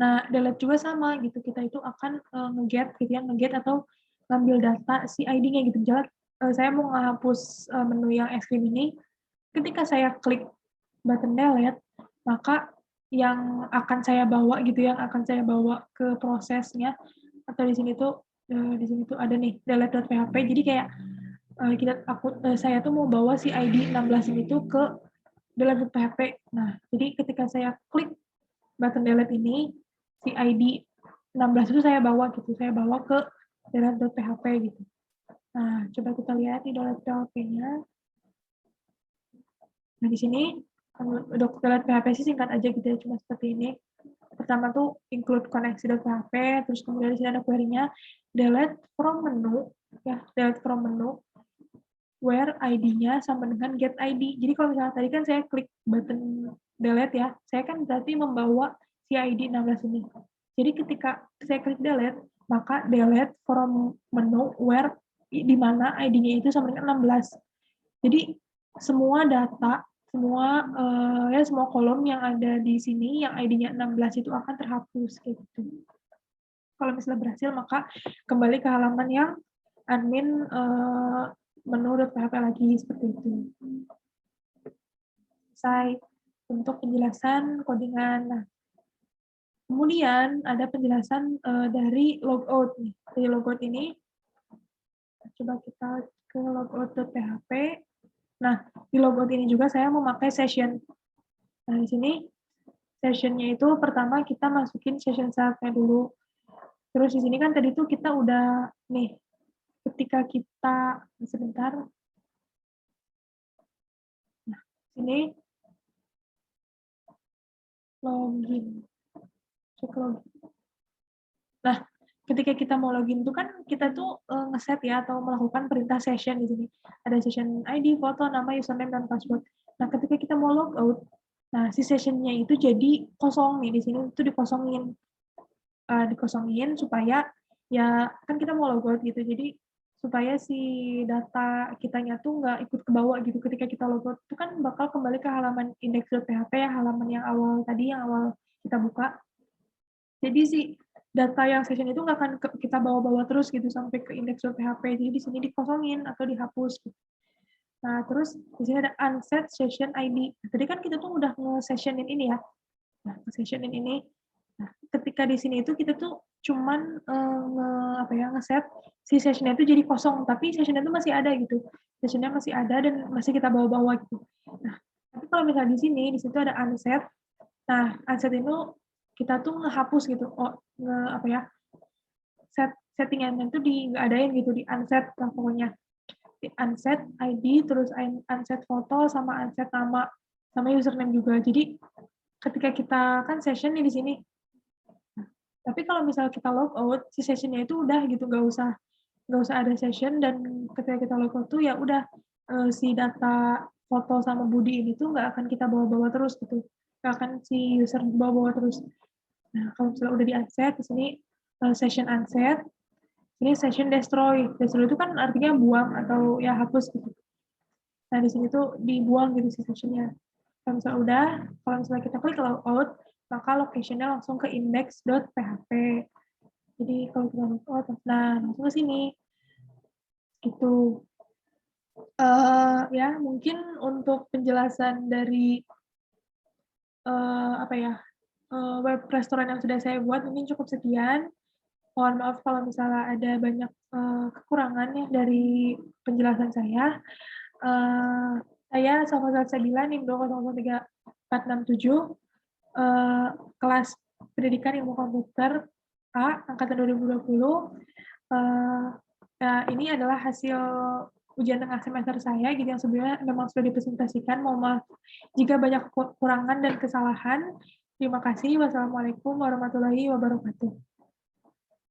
Nah, delete juga sama gitu. Kita itu akan nge-get gitu ya, nge-get atau ngambil data si ID-nya gitu. Misalnya saya mau menghapus menu yang es krim ini, ketika saya klik button delete, maka yang akan saya bawa gitu, yang akan saya bawa ke prosesnya, atau di sini tuh ada nih delete.php. Jadi kayak saya tuh mau bawa si ID 16 ini tuh ke delete.php. Nah, jadi ketika saya klik button delete ini, si ID 16 itu saya bawa gitu, saya bawa ke delete.php gitu. Nah, coba kita lihat di delete.php-nya. Nah, di sini delete.php sih singkat aja gitu ya, cuma seperti ini. Pertama tuh include koneksi.php, terus kemudian di sini ada query-nya delete from menu, ya, delete from menu, where ID-nya sama dengan get ID. Jadi kalau misalnya tadi kan saya klik button delete ya, saya kan berarti membawa si ID 16 ini. Jadi ketika saya klik delete, maka delete from menu where di mana ID-nya itu sama dengan 16. Jadi semua data, semua kolom yang ada di sini yang ID-nya 16 itu akan terhapus kayak gitu. Kalau misalnya berhasil, maka kembali ke halaman yang admin menu.php lagi seperti itu. Selesai untuk penjelasan codingan. Nah, kemudian ada penjelasan dari logout nih. Dari logout ini, coba kita ke logout.php. Nah, di logout ini juga saya memakai session. Nah, di sini session-nya itu pertama kita masukin session start-nya dulu. Terus di sini kan tadi tuh kita udah nih, ketika kita sebentar. Nah, sini login. Cek login. Nah, ketika kita mau login itu kan kita tuh ngeset ya atau melakukan perintah session di sini. Ada session ID, foto, nama, username, dan password. Nah, ketika kita mau logout, nah si sessionnya itu jadi kosong nih di sini itu dikosongin supaya ya kan kita mau logout gitu. Jadi supaya si data kitanya tuh nggak ikut ke bawah gitu ketika kita logout itu kan bakal kembali ke halaman index.php ya, halaman yang awal tadi yang awal kita buka. Jadi si data yang session itu nggak akan kita bawa-bawa terus gitu sampai ke index.php. Jadi di sini dikosongin atau dihapus. Gitu. Nah, terus di sini ada unset session ID. Tadi kan kita tuh udah nge-sessionin ini ya. Nah, nge-sessionin ini. Nah, ketika di sini itu kita tuh cuman nge-set si sessionnya itu jadi kosong, tapi sessionnya itu masih ada gitu. Sessionnya masih ada dan masih kita bawa-bawa gitu. Nah, tapi kalau misalnya di sini, di situ ada unset. Nah, unset itu kita tuh ngehapus gitu. Settingannya itu nggak adain gitu, di unset lah pokoknya. Di unset ID, terus unset foto, sama unset nama, sama username juga. Jadi ketika kita kan session nih di sini. Tapi kalau misalnya kita logout, si sessionnya itu udah gitu, nggak usah ada session, dan ketika kita logout tuh ya udah si data foto sama Budi ini tuh nggak akan kita bawa-bawa terus gitu, nggak akan si user bawa-bawa terus. Nah, kalau misalnya udah di unset, di sini session unset, ini session destroy. Destroy itu kan artinya buang atau ya hapus gitu. Nah, di sini tuh dibuang gitu si sessionnya. Kalau misalnya udah, kalau misalnya kita klik logout, maka location-nya langsung ke index.php. Jadi kalau kita logout, nah langsung ke sini. Gitu. Ya, mungkin untuk penjelasan dari web restoran yang sudah saya buat mungkin cukup sekian. Mohon maaf kalau misalnya ada banyak kekurangan ya dari penjelasan saya. Saya Safwa Salsabila, NIM 2003467, kelas Pendidikan Ilmu Komputer A, angkatan 2020. Ini adalah hasil ujian tengah semester saya, gitu, yang sebenarnya memang sudah dipresentasikan. Mohon maaf jika banyak kekurangan dan kesalahan. Terima kasih. Wassalamualaikum warahmatullahi wabarakatuh.